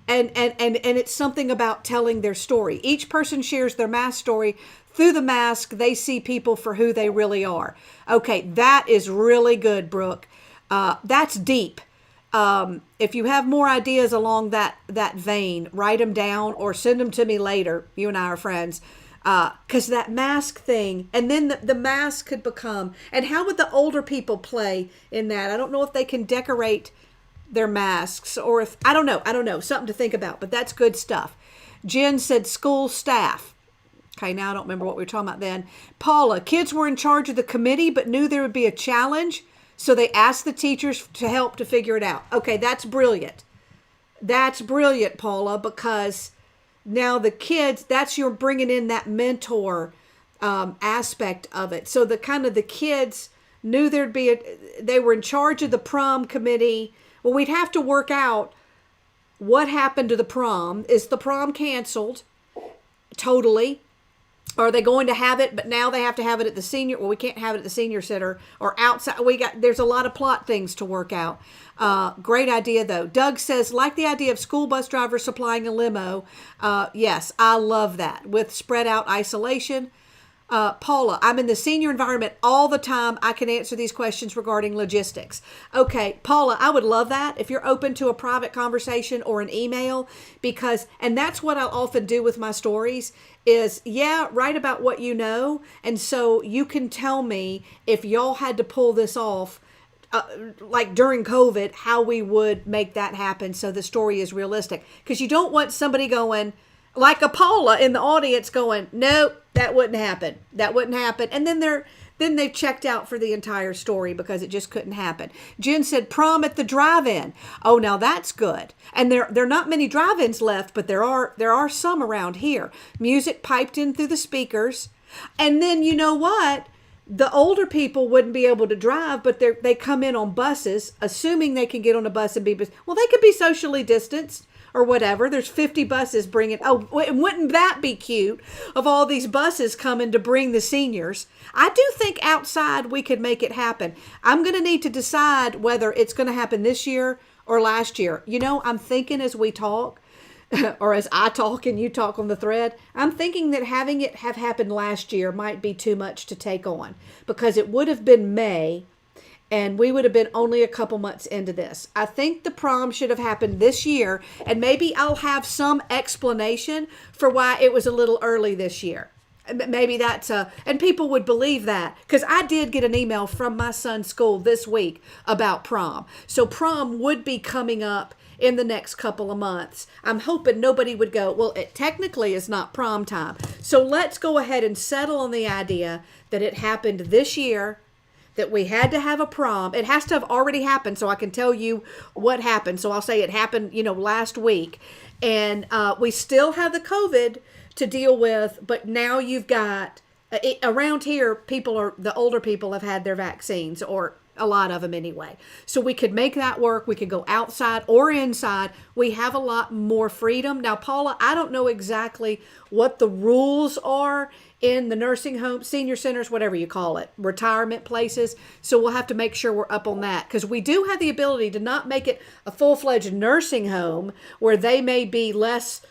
And it's something about telling their story. Each person shares their mask story. Through the mask, they see people for who they really are. Okay, that is really good, Brooke. That's deep. If you have more ideas along that vein, write them down or send them to me later. You and I are friends. Because that mask thing, and then the mask could become, and how would the older people play in that? I don't know if they can decorate their masks, or if, I don't know, something to think about, but that's good stuff. Jen said school staff. Okay, now I don't remember what we were talking about then. Paula, kids were in charge of the committee, but knew there would be a challenge. So they asked the teachers to help to figure it out. Okay, that's brilliant. That's brilliant, Paula, because now the kids, you're bringing in that mentor aspect of it. So the kids knew they were in charge of the prom committee. Well, we'd have to work out what happened to the prom. Is the prom canceled totally? Are they going to have it, but now they have to have it at the senior? Well, we can't have it at the senior center or outside. There's a lot of plot things to work out. Great idea, though. Doug says, like the idea of school bus drivers supplying a limo. Yes, I love that. With spread out isolation. Paula, I'm in the senior environment all the time. I can answer these questions regarding logistics. Okay, Paula, I would love that if you're open to a private conversation or an email, and that's what I'll often do with my stories is, write about what you know. And so you can tell me if y'all had to pull this off, like during COVID, how we would make that happen so the story is realistic. Because you don't want somebody going, like a Paula in the audience going, nope, that wouldn't happen. That wouldn't happen. And then they've checked out for the entire story because it just couldn't happen. Jen said prom at the drive-in. Oh, now that's good. And there are not many drive-ins left, but there are some around here. Music piped in through the speakers. And then you know what? The older people wouldn't be able to drive, but they come in on buses, assuming they can get on a bus and be, well, they could be socially distanced or whatever. There's 50 buses bringing, wouldn't that be cute of all these buses coming to bring the seniors? I do think outside we could make it happen. I'm going to need to decide whether it's going to happen this year or last year. You know, I'm thinking as we talk, or as I talk and you talk on the thread, I'm thinking that having it have happened last year might be too much to take on, because it would have been May and we would have been only a couple months into this. I think the prom should have happened this year, and maybe I'll have some explanation for why it was a little early this year. Maybe and people would believe that, because I did get an email from my son's school this week about prom. So prom would be coming up in the next couple of months. I'm hoping nobody would go, well, it technically is not prom time. So let's go ahead and settle on the idea that it happened this year, that we had to have a prom. It has to have already happened so I can tell you what happened. So I'll say it happened, last week. And we still have the COVID to deal with, but now you've got, around here, the older people have had their vaccines, or a lot of them anyway. So we could make that work. We could go outside or inside. We have a lot more freedom. Now, Paula, I don't know exactly what the rules are in the nursing homes, senior centers, whatever you call it, retirement places. So we'll have to make sure we're up on that, because we do have the ability to not make it a full-fledged nursing home where they may be less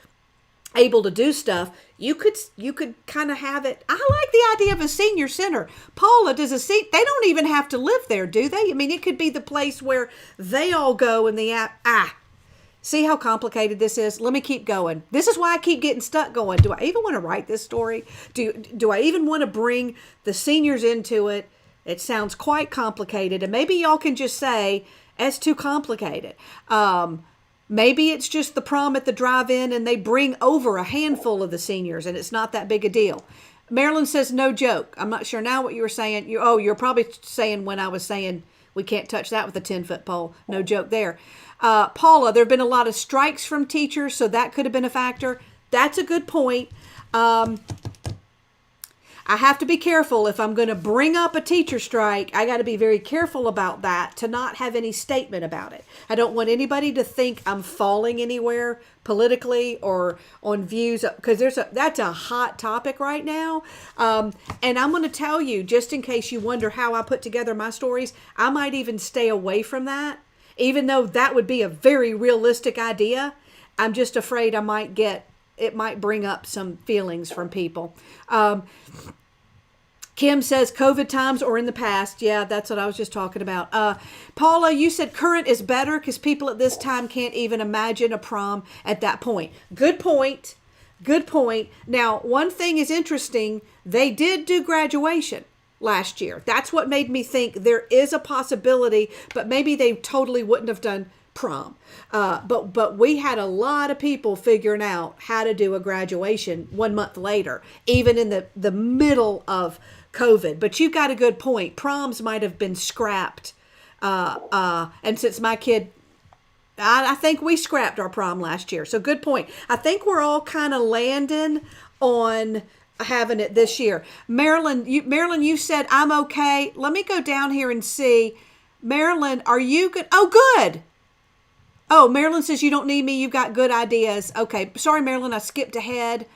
able to do stuff. You could kind of have it. I like the idea of a senior center. Paula, they don't even have to live there, do they? I mean, it could be the place where they all go in the see how complicated this is? Let me keep going. This is why I keep getting stuck going. Do I even want to write this story? Do I even want to bring the seniors into it? It sounds quite complicated, and maybe y'all can just say it's too complicated. Maybe it's just the prom at the drive-in and they bring over a handful of the seniors and it's not that big a deal. Marilyn says, no joke. I'm not sure now what you were saying. You're probably saying when I was saying we can't touch that with a 10-foot pole. No joke there. Paula, there have been a lot of strikes from teachers, so that could have been a factor. That's a good point. I have to be careful. If I'm going to bring up a teacher strike, I got to be very careful about that, to not have any statement about it. I don't want anybody to think I'm falling anywhere politically or on views, because that's a hot topic right now. And I'm going to tell you, just in case you wonder how I put together my stories, I might even stay away from that, even though that would be a very realistic idea. I'm just afraid it might bring up some feelings from people. Kim says COVID times or in the past. Yeah, that's what I was just talking about. Paula, you said current is better because people at this time can't even imagine a prom at that point. Good point. Good point. Now, one thing is interesting. They did do graduation last year. That's what made me think there is a possibility, but maybe they totally wouldn't have done prom. But we had a lot of people figuring out how to do a graduation 1 month later, even in the middle of COVID. But you've got a good point. Proms might have been scrapped. And since my kid, I think we scrapped our prom last year. So good point. I think we're all kind of landing on having it this year. Marilyn, you said I'm okay. Let me go down here and see. Marilyn, are you good? Oh, good. Oh, Marilyn says you don't need me. You've got good ideas. Okay. Sorry, Marilyn. I skipped ahead.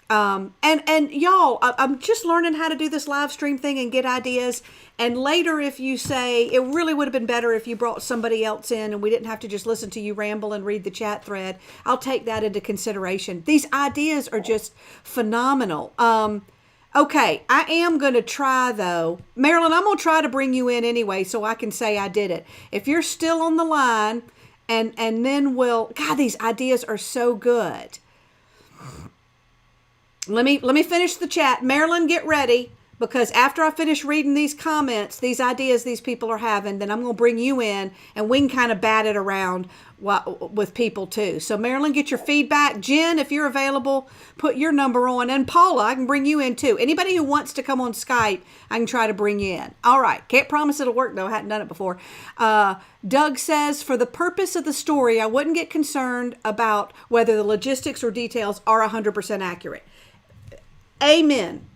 And y'all, I'm just learning how to do this live stream thing and get ideas. And later, if you say it really would have been better if you brought somebody else in and we didn't have to just listen to you ramble and read the chat thread, I'll take that into consideration. These ideas are just phenomenal. Okay, I am going to try, though. Marilyn, I'm going to try to bring you in anyway so I can say I did it. If you're still on the line, and then we'll... God, these ideas are so good. Let me finish the chat. Marilyn, get ready, because after I finish reading these comments, these ideas these people are having, then I'm going to bring you in, and we can kind of bat it around with people too. So Marilyn, get your feedback. Jen, if you're available, put your number on. And Paula, I can bring you in too. Anybody who wants to come on Skype, I can try to bring you in. All right. Can't promise it'll work though. I hadn't done it before. Doug says, for the purpose of the story, I wouldn't get concerned about whether the logistics or details are 100% accurate. Amen.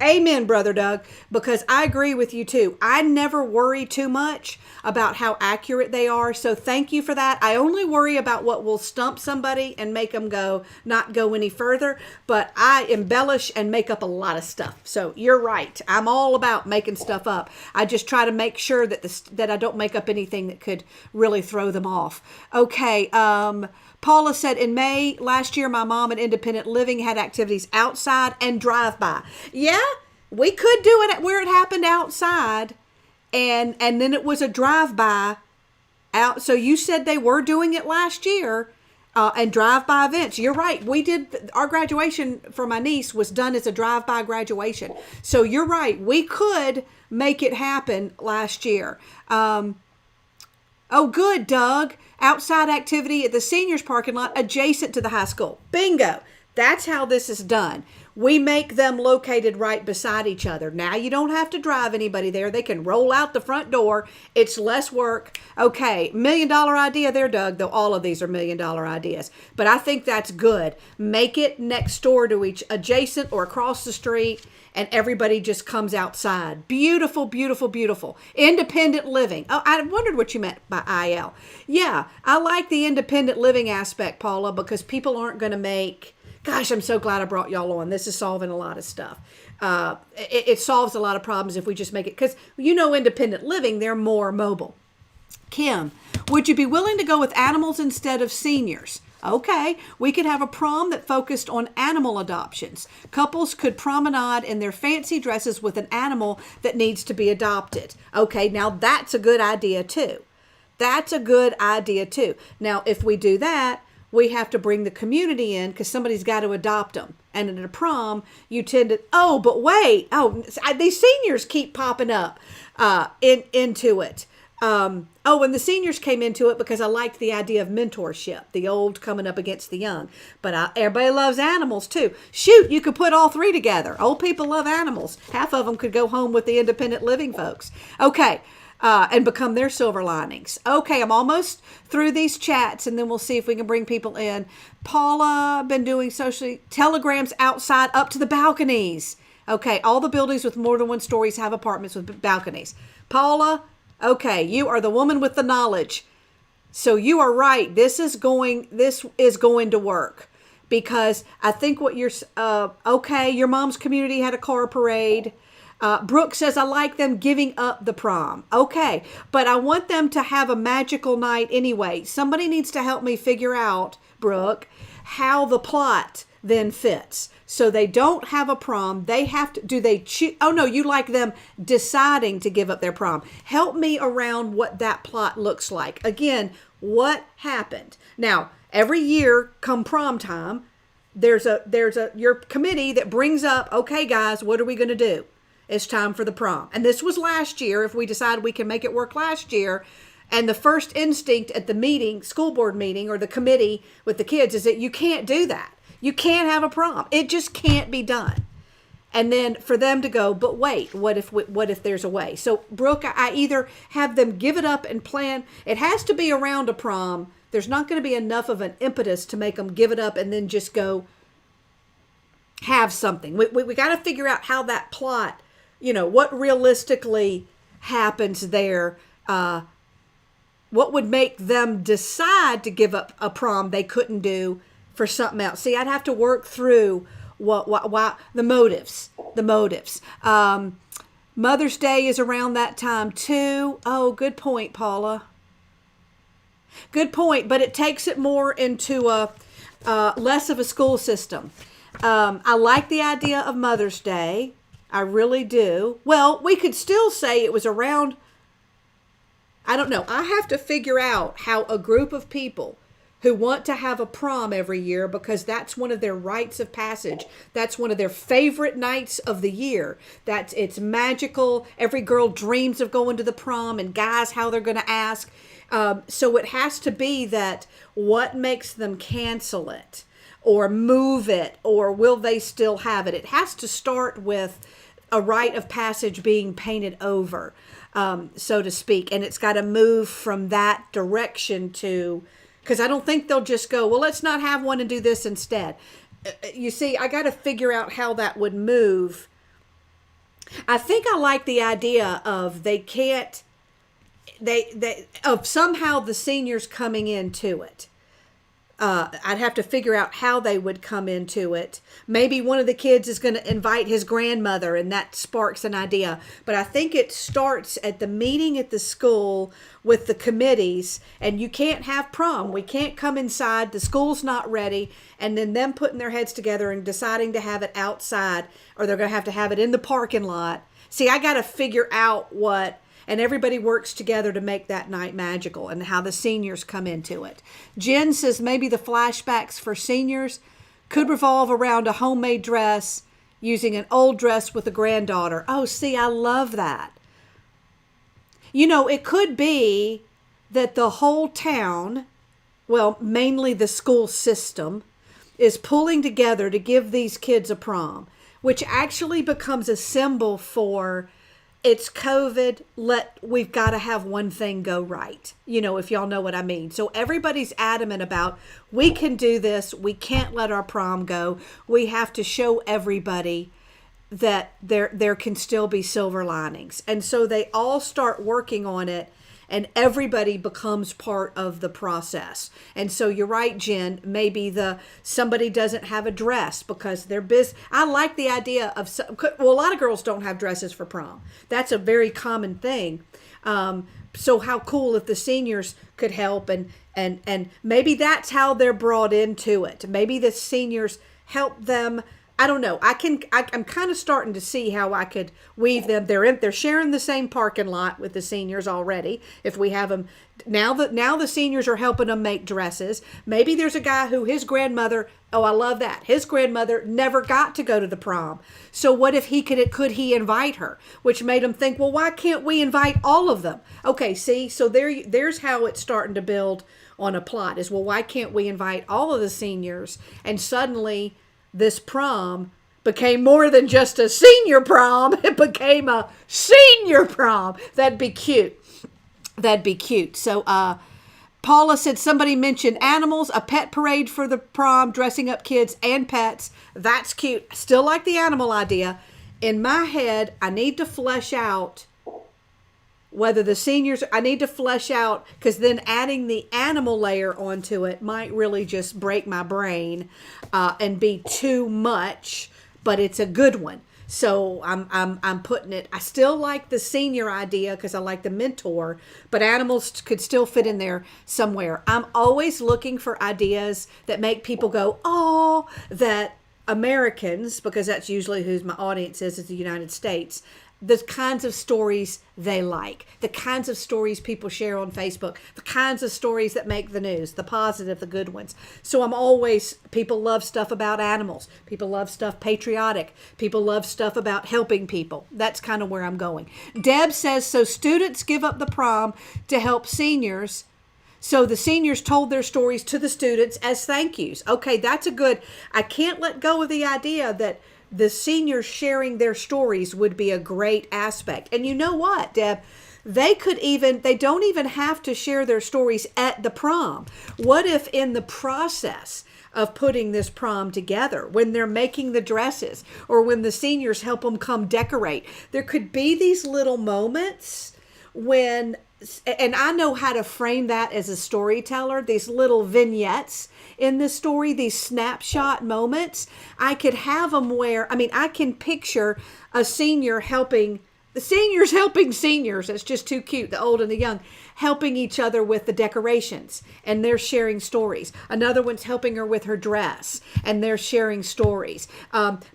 Amen, Brother Doug, because I agree with you too. I never worry too much about how accurate they are. So thank you for that. I only worry about what will stump somebody and make them not go any further. But I embellish and make up a lot of stuff. So you're right. I'm all about making stuff up. I just try to make sure that I don't make up anything that could really throw them off. Okay. Paula said, in May last year, my mom at Independent Living had activities outside and drive-by. Yeah, we could do it where it happened outside, and then it was a drive-by out. So you said they were doing it last year, and drive-by events. You're right. We did, our graduation for my niece was done as a drive-by graduation. So you're right. We could make it happen last year. Oh, good, Doug. Outside activity at the seniors parking lot adjacent to the high school. Bingo. That's how this is done. We make them located right beside each other. Now you don't have to drive anybody there. They can roll out the front door. It's less work. Okay, $1 million idea there, Doug, though all of these are $1 million ideas. But I think that's good. Make it next door to each, adjacent or across the street, and everybody just comes outside. Beautiful, beautiful, beautiful. Independent living. Oh, I wondered what you meant by IL. Yeah, I like the independent living aspect, Paula, because people aren't going to make... Gosh, I'm so glad I brought y'all on. This is solving a lot of stuff. It solves a lot of problems if we just make it... Because, independent living, they're more mobile. Kim, would you be willing to go with animals instead of seniors? Okay, we could have a prom that focused on animal adoptions. Couples could promenade in their fancy dresses with an animal that needs to be adopted. Okay, now that's a good idea too. That's a good idea too. Now, if we do that, we have to bring the community in because somebody's got to adopt them. And at a prom, you tend to, but wait, these seniors keep popping up into it. And the seniors came into it because I liked the idea of mentorship, the old coming up against the young. But everybody loves animals too. Shoot, you could put all three together. Old people love animals. Half of them could go home with the independent living folks. Okay, and become their silver linings. Okay, I'm almost through these chats, and then we'll see if we can bring people in. Paula, been doing telegrams outside up to the balconies. Okay, all the buildings with more than one stories have apartments with balconies. Paula, okay, you are the woman with the knowledge. So you are right. This is going to work because I think what you're, your mom's community had a car parade. Brooke says, I like them giving up the prom. Okay, but I want them to have a magical night anyway. Somebody needs to help me figure out, Brooke, how the plot then fits. So they don't have a prom. They have to, do they choose? Oh no, you like them deciding to give up their prom. Help me around what that plot looks like. Again, what happened? Now, every year come prom time, there's your committee that brings up, okay guys, what are we going to do? It's time for the prom. And this was last year, if we decide we can make it work last year. And the first instinct at the meeting, school board meeting or the committee with the kids is that you can't do that. You can't have a prom. It just can't be done. And then for them to go, but wait, what if there's a way? So Brooke, I either have them give it up and plan. It has to be around a prom. There's not going to be enough of an impetus to make them give it up and then just go have something. We got to figure out how that plot, what realistically happens there. What would make them decide to give up a prom they couldn't do for something else? See, I'd have to work through why the motives. Mother's Day is around that time too. Oh, good point, Paula. Good point, but it takes it more into a less of a school system. I like the idea of Mother's Day. I really do. Well, we could still say it was around, I don't know. I have to figure out how a group of people who want to have a prom every year because that's one of their rites of passage. That's one of their favorite nights of the year. It's magical. Every girl dreams of going to the prom, and guys, how they're going to ask. So it has to be that what makes them cancel it or move it, or will they still have it? It has to start with a rite of passage being painted over, so to speak. And it's got to move from that direction to, because I don't think they'll just go, well, let's not have one and do this instead. You see, I got to figure out how that would move. I think I like the idea of of somehow the seniors coming into it. I'd have to figure out how they would come into it. Maybe one of the kids is going to invite his grandmother, and that sparks an idea. But I think it starts at the meeting at the school with the committees, and you can't have prom. We can't come inside. The school's not ready. And then them putting their heads together and deciding to have it outside, or they're going to have it in the parking lot. See, I got to figure out what... And everybody works together to make that night magical, and how the seniors come into it. Jen says maybe the flashbacks for seniors could revolve around a homemade dress using an old dress with a granddaughter. Oh, see, I love that. You know, it could be that the whole town, well, mainly the school system, is pulling together to give these kids a prom, which actually becomes a symbol for... It's COVID. We've got to have one thing go right. You know, if y'all know what I mean. So everybody's adamant about, we can do this. We can't let our prom go. We have to show everybody that there can still be silver linings. And so they all start working on it, and everybody becomes part of the process. And so you're right, Jen, maybe somebody doesn't have a dress because they're busy. I like the idea of, a lot of girls don't have dresses for prom. That's a very common thing. So how cool if the seniors could help, and maybe that's how they're brought into it. Maybe the seniors help them. I don't know. I'm kind of starting to see how I could weave them. They're sharing the same parking lot with the seniors already. If we have them now, the seniors are helping them make dresses. Maybe there's a guy who his grandmother. Oh, I love that. His grandmother never got to go to the prom. So what if could he invite her? Which made him think, well, why can't we invite all of them? Okay, see, so there's how it's starting to build on a plot. Is, well, why can't we invite all of the seniors? And suddenly, this prom became more than just a senior prom. It became a senior prom. That'd be cute. So Paula said somebody mentioned animals, a pet parade for the prom, dressing up kids and pets. That's cute. I still like the animal idea. In my head, I need to flesh out whether the seniors, I need to flesh out, because then adding the animal layer onto it might really just break my brain and be too much, but it's a good one. So I'm putting it, I still like the senior idea because I like the mentor, but animals could still fit in there somewhere. I'm always looking for ideas that make people go, oh, that Americans, because that's usually who my audience is the United States, the kinds of stories they like, the kinds of stories people share on Facebook, the kinds of stories that make the news, the positive, the good ones. So people love stuff about animals. People love stuff patriotic. People love stuff about helping people. That's kind of where I'm going. Deb says, so students give up the prom to help seniors. So the seniors told their stories to the students as thank yous. Okay, that's I can't let go of the idea that the seniors sharing their stories would be a great aspect. And you know what, Deb? They don't even have to share their stories at the prom. What if in the process of putting this prom together, when they're making the dresses, or when the seniors help them come decorate, there could be these little moments when, and I know how to frame that as a storyteller, these little vignettes in the story, these snapshot moments. I could have them I can picture a senior helping the seniors helping seniors. It's just too cute. The old and the young helping each other with the decorations, and they're sharing stories. Another one's helping her with her dress, and they're sharing stories.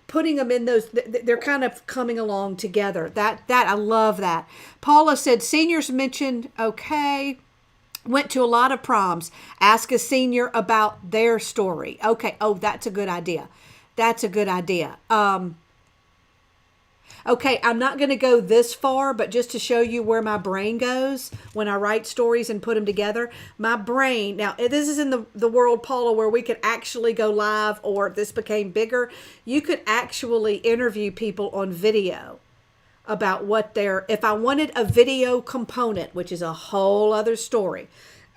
Putting them in those, they're kind of coming along together. That I love that. Paula said seniors mentioned, okay, went to a lot of proms. Ask a senior about their story. Okay. Oh, that's a good idea. That's a good idea. Okay, I'm not going to go this far, but just to show you where my brain goes when I write stories and put them together. My brain, now this is in the world, Paula, where we could actually go live, or if this became bigger, you could actually interview people on video about what if I wanted a video component, which is a whole other story,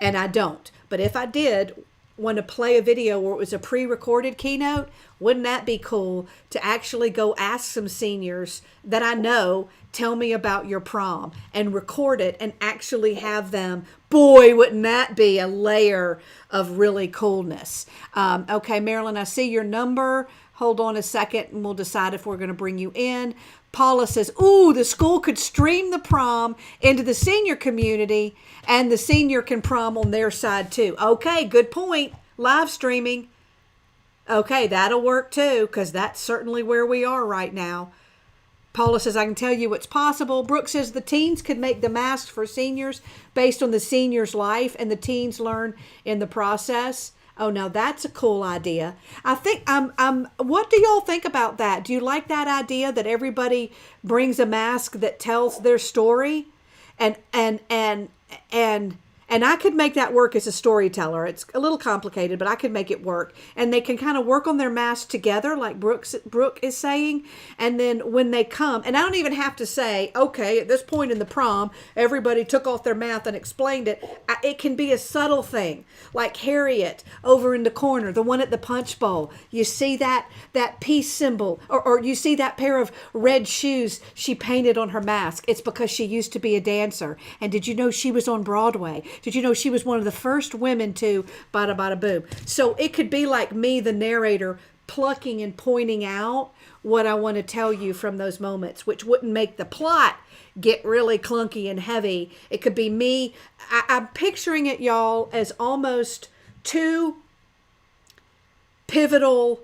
and I don't, but if I did want to play a video where it was a pre-recorded keynote, wouldn't that be cool to actually go ask some seniors that I know, tell me about your prom, and record it and actually have them, boy, wouldn't that be a layer of really coolness. Okay, Marilyn, I see your number. Hold on a second and we'll decide if we're going to bring you in. Paula says, ooh, the school could stream the prom into the senior community and the senior can prom on their side too. Okay, good point. Live streaming. Okay, that'll work too, because that's certainly where we are right now. Paula says, I can tell you what's possible. Brooke says the teens could make the masks for seniors based on the senior's life and the teens learn in the process. Oh, now that's a cool idea. I think, what do y'all think about that? Do you like that idea that everybody brings a mask that tells their story? And I could make that work as a storyteller. It's a little complicated, but I could make it work. And they can kind of work on their mask together, like Brooke is saying. And then when they come, and I don't even have to say, okay, at this point in the prom, everybody took off their mask and explained it. It can be a subtle thing, like Harriet over in the corner, the one at the punch bowl. You see that peace symbol, or you see that pair of red shoes she painted on her mask. It's because she used to be a dancer. And did you know she was on Broadway? Did you know she was one of the first women to bada bada boom? So it could be like me, the narrator, plucking and pointing out what I want to tell you from those moments, which wouldn't make the plot get really clunky and heavy. It could be me. I'm picturing it, y'all, as almost two pivotal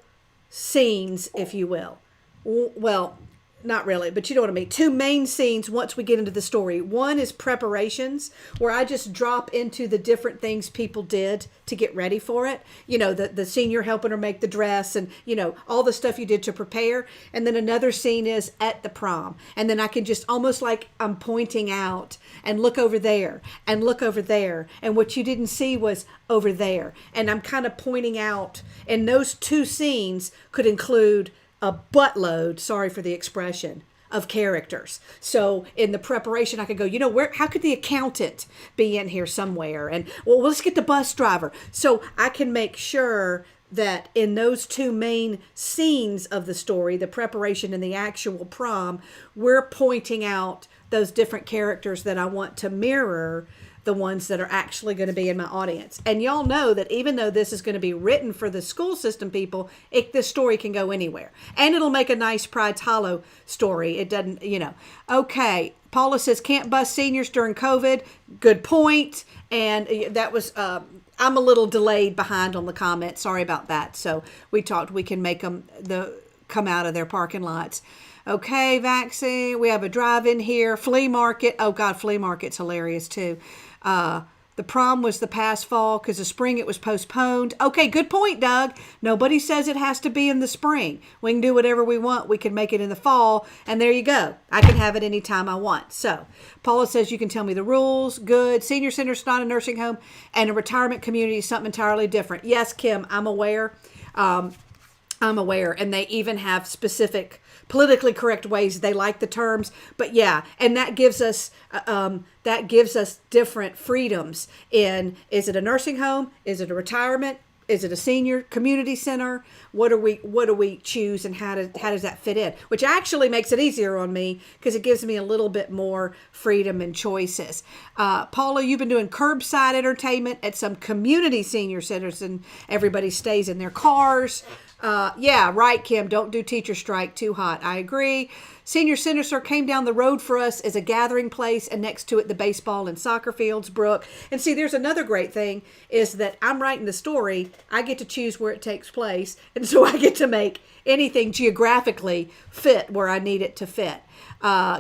scenes, if you will. Well, not really, but you know what I mean. Two main scenes once we get into the story. One is preparations, where I just drop into the different things people did to get ready for it. You know, the senior helping her make the dress and, you know, all the stuff you did to prepare. And then another scene is at the prom. And then I can just almost like I'm pointing out and look over there and look over there. And what you didn't see was over there. And I'm kind of pointing out. And those two scenes could include a buttload, sorry for the expression, of characters. So in the preparation, I could go, you know, how could the accountant be in here somewhere? And well, let's get the bus driver. So I can make sure that in those two main scenes of the story, the preparation and the actual prom, we're pointing out those different characters that I want to mirror the ones that are actually going to be in my audience. And y'all know that even though this is going to be written for the school system people, this story can go anywhere. And it'll make a nice Pride's Hollow story. It doesn't, you know. Okay, Paula says, can't bus seniors during COVID. Good point. And that was, I'm a little delayed behind on the comment. Sorry about that. So we can make them come out of their parking lots. Okay, vaccine. We have a drive-in here. Flea market. Oh, God, flea market's hilarious, too. The prom was the past fall because the spring it was postponed. Okay, good point, Doug. Nobody says it has to be in the spring. We can do whatever we want. We can make it in the fall. And there you go. I can have it anytime I want. So Paula says you can tell me the rules. Good. Senior center's not a nursing home. And a retirement community is something entirely different. Yes, Kim, I'm aware. I'm aware. And they even have specific politically correct ways they like the terms, but yeah, and that gives us different freedoms in, is it a nursing home, is it a retirement, is it a senior community center, what do we choose, and how does that fit in, which actually makes it easier on me because it gives me a little bit more freedom and choices. Paula, you've been doing curbside entertainment at some community senior centers and everybody stays in their cars. Yeah, right, Kim. Don't do teacher strike. Too hot. I agree. Senior Center came down the road for us as a gathering place, and next to it, the baseball and soccer fields, Brooke. And see, there's another great thing is that I'm writing the story. I get to choose where it takes place. And so I get to make anything geographically fit where I need it to fit.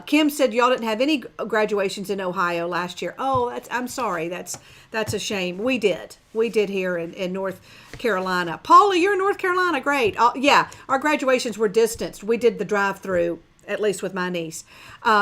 Kim said y'all didn't have any graduations in Ohio last year. Oh, I'm sorry. That's a shame. We did here in North Carolina. Paula, you're in North Carolina. Great. Yeah, our graduations were distanced. We did the drive-through, at least with my niece.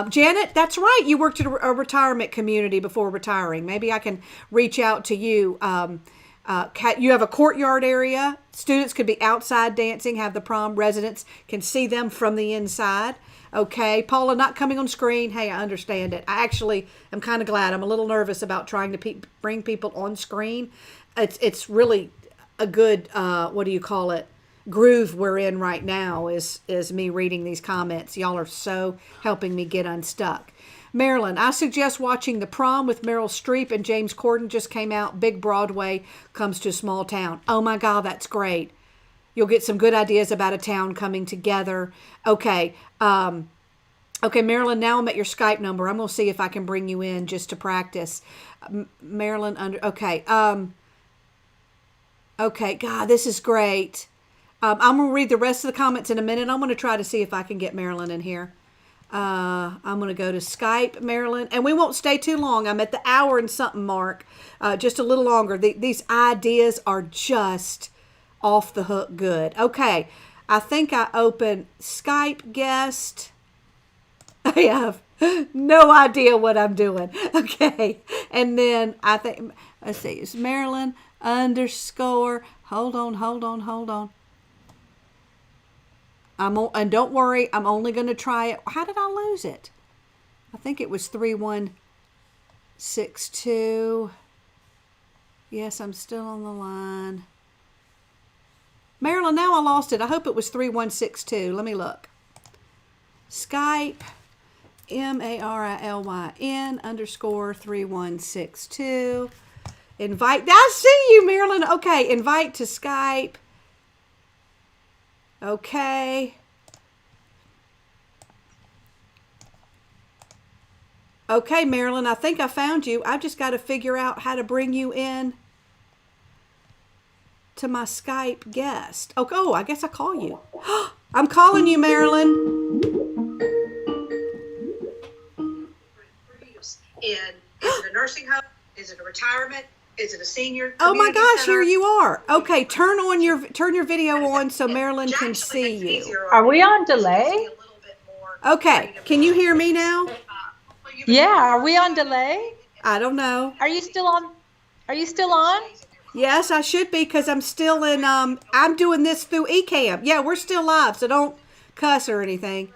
Janet, that's right. You worked at a retirement community before retiring. Maybe I can reach out to you. You have a courtyard area. Students could be outside dancing, have the prom. Residents can see them from the inside. Okay, Paula, not coming on screen. Hey, I understand it. I actually am kind of glad. I'm a little nervous about trying to bring people on screen. It's really a good, what do you call it, groove we're in right now is me reading these comments. Y'all are so helping me get unstuck. Marilyn, I suggest watching The Prom with Meryl Streep and James Corden just came out. Big Broadway comes to a small town. Oh my God, that's great. You'll get some good ideas about a town coming together. Okay. Okay, Marilyn, now I'm at your Skype number. I'm going to see if I can bring you in just to practice. Marilyn, okay. Okay, God, this is great. I'm going to read the rest of the comments in a minute. I'm going to try to see if I can get Marilyn in here. I'm going to go to Skype, Marilyn, and we won't stay too long. I'm at the hour and something mark, just a little longer. These ideas are just off the hook good. Okay, I think I opened Skype guest. I have no idea what I'm doing. Okay, and then I think, let's see, it's Marilyn _ hold on. And don't worry, I'm only going to try it. How did I lose it? I think it was 3162. Yes, I'm still on the line. Marilyn, now I lost it. I hope it was 3162. Let me look. Skype, MARILYN _ 3162. Invite. I see you, Marilyn. Okay, invite to Skype. Okay. Okay, Marilyn, I think I found you. I've just got to figure out how to bring you in to my Skype guest. Oh, I guess I call you. I'm calling you, Marilyn. Is it a nursing home? Is it a retirement? Is it a senior? Oh my gosh, center? Here you are. Okay, turn your video on so Marilyn can see you. Are we on delay? Okay, can you hear me now? Yeah, are we on delay? I don't know. Are you still on? Yes, I should be because I'm still in, I'm doing this through Ecamm. Yeah, we're still live, so don't cuss or anything.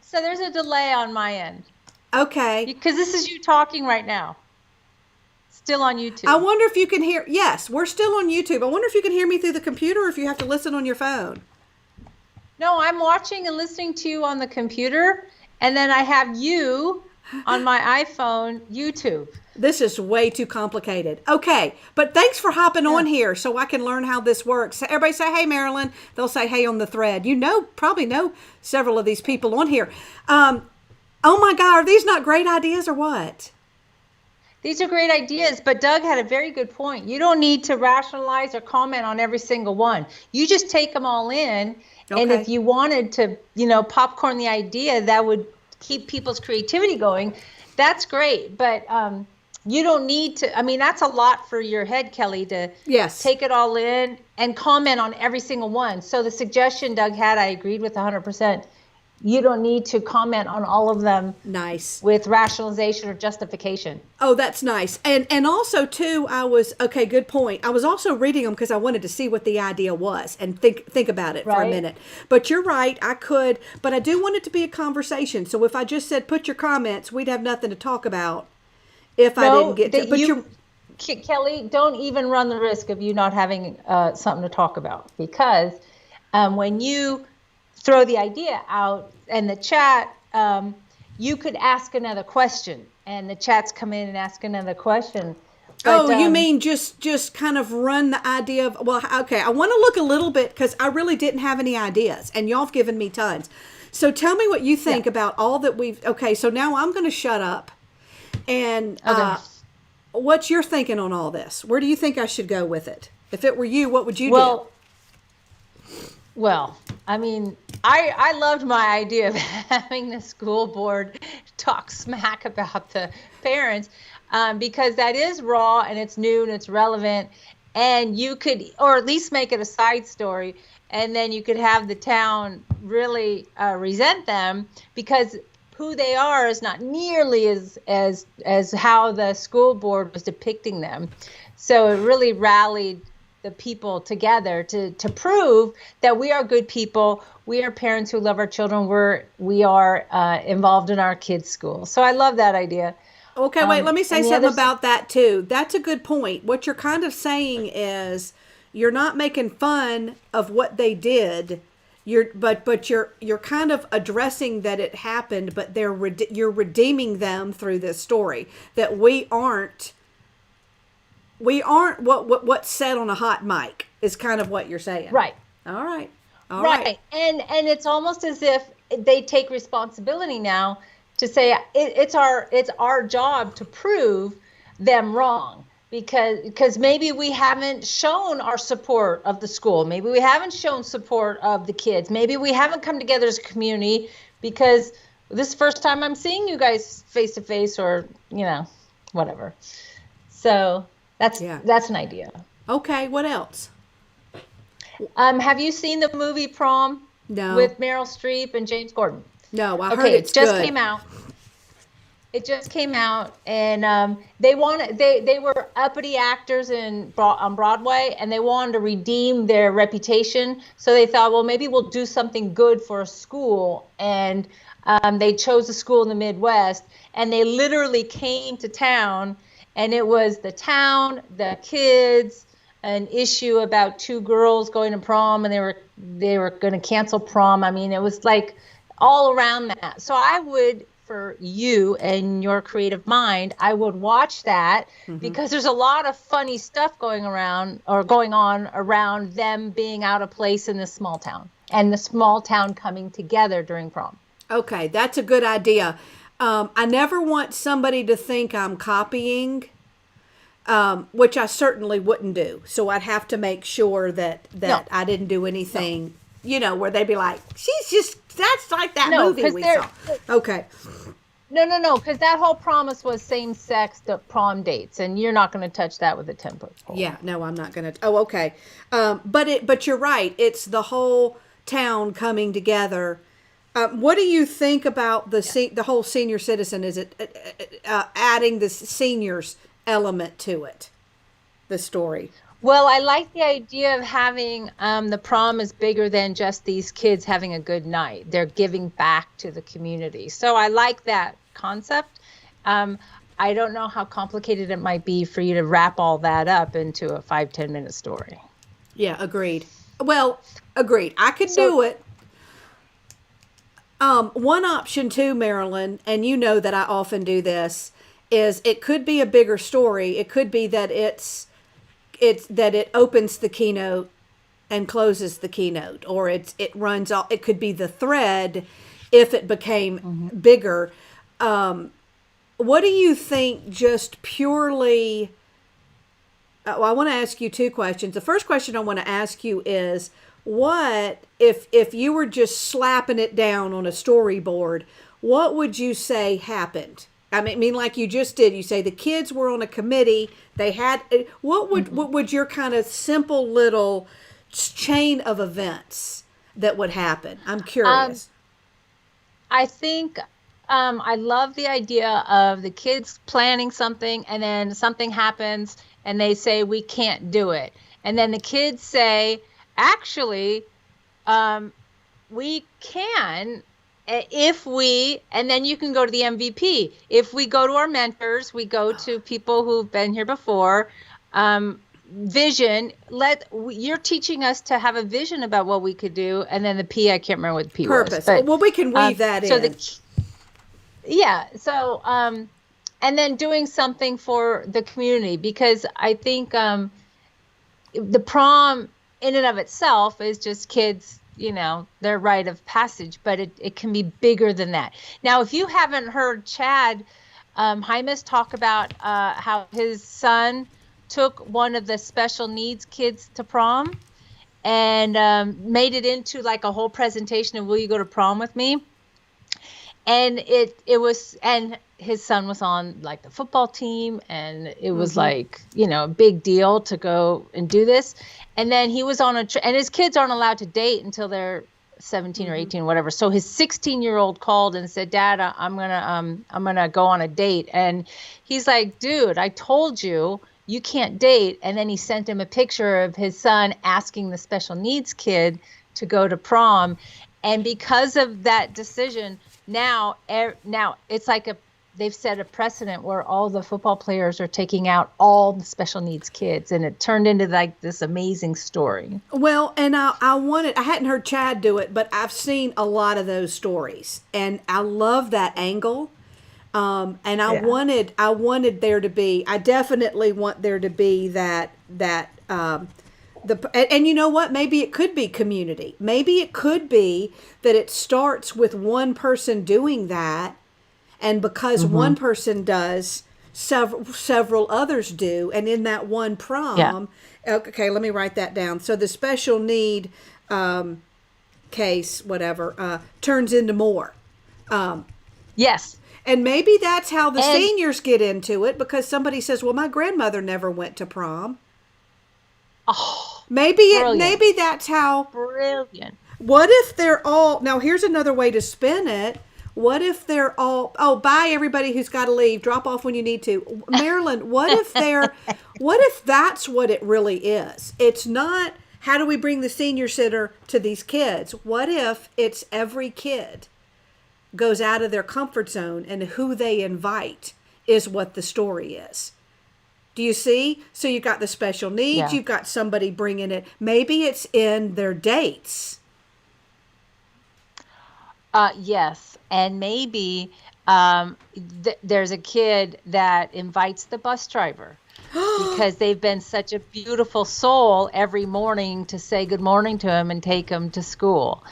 So there's a delay on my end. Okay. Because this is you talking right now. Still on YouTube. I wonder if you can hear, yes, we're still on YouTube. I wonder if you can hear me through the computer or if you have to listen on your phone. No, I'm watching and listening to you on the computer, and then I have you on my iPhone YouTube. This is way too complicated. Okay, but thanks for hopping on here so I can learn how this works. Everybody say, hey, Marilyn. They'll say, hey, on the thread. You probably know several of these people on here. Oh, my God, are these not great ideas or what? These are great ideas, but Doug had a very good point. You don't need to rationalize or comment on every single one. You just take them all in, and if you wanted to, popcorn the idea that would keep people's creativity going, that's great. But you don't need to, that's a lot for your head, Kelly, to take it all in and comment on every single one. So the suggestion Doug had, I agreed with 100%. You don't need to comment on all of them. Nice. With rationalization or justification. Oh, that's nice. And also, too, good point. I was also reading them because I wanted to see what the idea was and think about it for a minute. But you're right, I could. But I do want it to be a conversation. So if I just said, put your comments, we'd have nothing to talk about if I didn't get to. Kelly, don't even run the risk of you not having something to talk about. Because when you throw the idea out in the chat, you could ask another question, and the chats come in and ask another question. But, you mean just kind of run the idea of, I want to look a little bit because I really didn't have any ideas, and y'all have given me tons. So tell me what you think Yeah. about all that we've. Okay, so now I'm going to shut up. And Okay. what's your thinking on all this? Where do you think I should go with it? If it were you, what would you do? Well, I mean, I loved my idea of having the school board talk smack about the parents, because that is raw and it's new and it's relevant, and you could, or at least make it a side story, and then you could have the town really resent them because who they are is not nearly as how the school board was depicting them. So it really rallied the people together to prove that we are good people. We are parents who love our children. We are involved in our kids' school. So I love that idea. Okay, wait, let me say something other about that too. That's a good point. What you're kind of saying is you're not making fun of what they did. You're kind of addressing that it happened, but you're redeeming them through this story. That we aren't what's said on a hot mic is kind of what you're saying. Right. All right. All right. right. And it's almost as if they take responsibility now to say it's our job to prove them wrong, because maybe we haven't shown our support of the school. Maybe we haven't shown support of the kids. Maybe we haven't come together as a community because this is the first time I'm seeing you guys face to face, or, whatever. So that's an idea. Okay, what else? Have you seen the movie Prom? No. With Meryl Streep and James Corden? No, I heard it's just good. came out. It just came out, and they were uppity actors on Broadway, and they wanted to redeem their reputation. So they thought, well, maybe we'll do something good for a school, and they chose a school in the Midwest, and they literally came to town, and it was the town, the kids, an issue about two girls going to prom, and they were going to cancel prom. I mean, it was like all around that. So I would, for you and your creative mind, I would watch that, because there's a lot of funny stuff going on around them being out of place in this small town, and the small town coming together during prom. Okay, that's a good idea. I never want somebody to think I'm copying, which I certainly wouldn't do. So I'd have to make sure that I didn't do anything, where they'd be like, that's like that movie we saw. Okay. No, because that whole promise was same-sex prom dates, and you're not going to touch that with a 10-foot pole. Yeah, no, I'm not going to. Oh, okay. But you're right. It's the whole town coming together. What do you think about the whole senior citizen? Is it adding the seniors element to it, the story? Well, I like the idea of having the prom is bigger than just these kids having a good night. They're giving back to the community. So I like that concept. I don't know how complicated it might be for you to wrap all that up into a 5-10 minute story. Yeah, agreed. Well, agreed. I could do it. One option too, Marilyn, and you know that I often do this, is it could be a bigger story. It could be that it's that it opens the keynote and closes the keynote, or it runs off. It could be the thread if it became bigger. What do you think, just purely? Well, I want to ask you two questions. The first question I want to ask you is, what if you were just slapping it down on a storyboard, what would you say happened? I mean, like you just did. You say the kids were on a committee. They had what would your kind of simple little chain of events that would happen? I'm curious. I think I love the idea of the kids planning something, and then something happens, and they say we can't do it, and then the kids say, actually, we can. And then you can go to the MVP. If we go to our mentors, we go to people who've been here before. Vision. You're teaching us to have a vision about what we could do, and then the P. I can't remember what the P Purpose. was. But, well, we can weave that in. So and then doing something for the community, because I think the prom in and of itself is just kids, their rite of passage, but it can be bigger than that. Now, if you haven't heard Chad Hymas talk about how his son took one of the special needs kids to prom and made it into like a whole presentation of, will you go to prom with me? And and his son was on like the football team, and it was like, a big deal to go and do this. And then he was on and his kids aren't allowed to date until they're 17 or 18, whatever. So his 16-year-old called and said, Dad, I'm going to go on a date. And he's like, dude, I told you can't date. And then he sent him a picture of his son asking the special needs kid to go to prom. And because of that decision, now it's like they've set a precedent where all the football players are taking out all the special needs kids, and it turned into like this amazing story. Well, and I hadn't heard Chad do it, but I've seen a lot of those stories, and I love that angle. And I wanted there to be, I definitely want there to be that and you know what? Maybe it could be community. Maybe it could be that it starts with one person doing that, and because one person does, several others do, and in that one prom, okay, let me write that down. So the special need case, whatever, turns into more. Yes. And maybe that's how the seniors get into it, because somebody says, well, my grandmother never went to prom. Oh, maybe that's how. Brilliant. What if they're all, now here's another way to spin it. What if they're all, bye everybody who's got to leave, drop off when you need to. Marilyn, what if that's what it really is? It's not, how do we bring the senior center to these kids? What if it's every kid goes out of their comfort zone, and who they invite is what the story is? Do you see? So you've got the special needs, you've got somebody bringing it. Maybe it's in their dates. Yes. And maybe there's a kid that invites the bus driver because they've been such a beautiful soul every morning to say good morning to him and take him to school.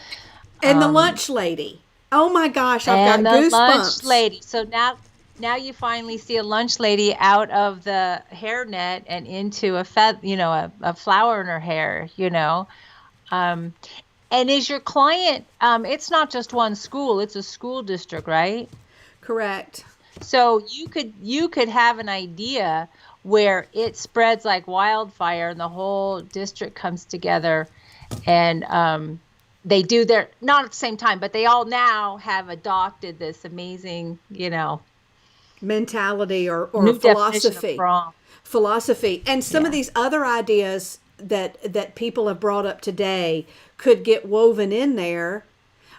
And the lunch lady. Oh my gosh, I've got goosebumps. And the lunch lady. So now you finally see a lunch lady out of the hairnet and into a flower in her hair, And is your client, it's not just one school, it's a school district, right? Correct. So you could have an idea where it spreads like wildfire and the whole district comes together, and they do their, not at the same time, but they all now have adopted this amazing, mentality or new philosophy. Philosophy. And some of Yeah. these other ideas that people have brought up today could get woven in there,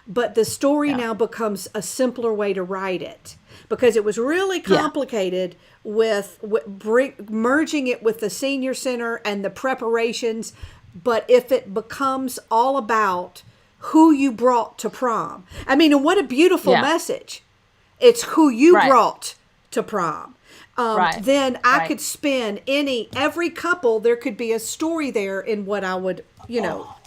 but the story now becomes a simpler way to write it, because it was really complicated with merging it with the senior center and the preparations. But if it becomes all about who you brought to prom, I mean, and what a beautiful message. It's who you brought to prom. Then I could spin every couple, there could be a story there in what I would,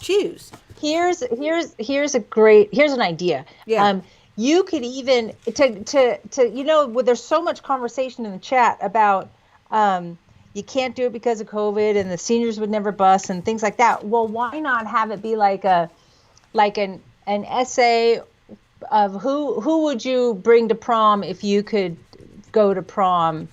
choose. Here's an idea. Yeah. You could even there's so much conversation in the chat about you can't do it because of COVID and the seniors would never bus and things like that. Well, why not have it be like an essay of who would you bring to prom if you could go to prom?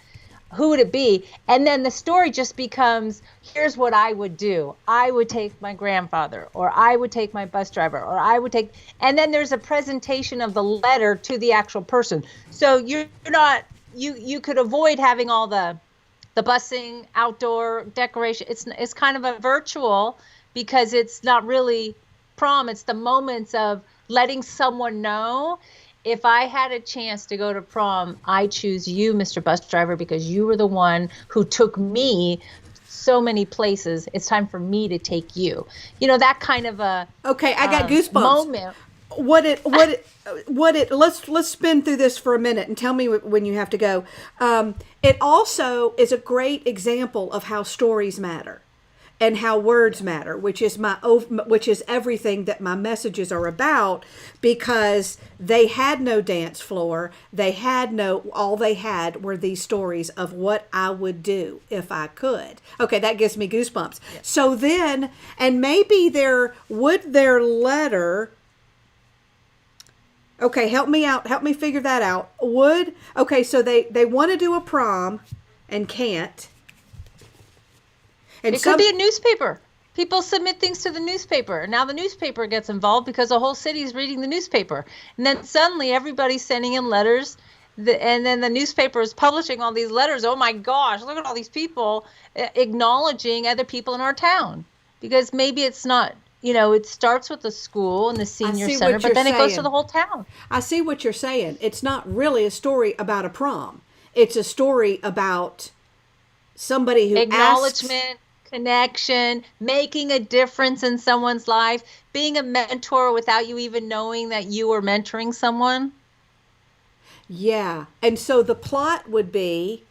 Who would it be? And then the story just becomes, here's what I would do. I would take my grandfather, or I would take my bus driver, or I would take, and then there's a presentation of the letter to the actual person. So you could avoid having all the busing, outdoor decoration. It's kind of a virtual, because it's not really prom. It's the moments of letting someone know, if I had a chance to go to prom, I choose you, Mr. Bus Driver, because you were the one who took me so many places. It's time for me to take you. That kind of a okay. I got goosebumps. Moment. Let's spin through this for a minute and tell me when you have to go. It also is a great example of how stories matter. and how words matter, which is everything that my messages are about, because they had no dance floor. All they had were these stories of what I would do if I could. Okay, that gives me goosebumps. Yeah. So then, and maybe their letter, okay, help me out. Help me figure that out. Okay, so they want to do a prom and can't. And it could be a newspaper. People submit things to the newspaper. Now the newspaper gets involved because the whole city is reading the newspaper. And then suddenly everybody's sending in letters. And then the newspaper is publishing all these letters. Oh my gosh, look at all these people acknowledging other people in our town. Because maybe it's not, it starts with the school and the senior center, but then it goes to the whole town. I see what you're saying. It's not really a story about a prom. It's a story about somebody who acknowledgement, connection, making a difference in someone's life, being a mentor without you even knowing that you were mentoring someone. Yeah. And so the plot would be,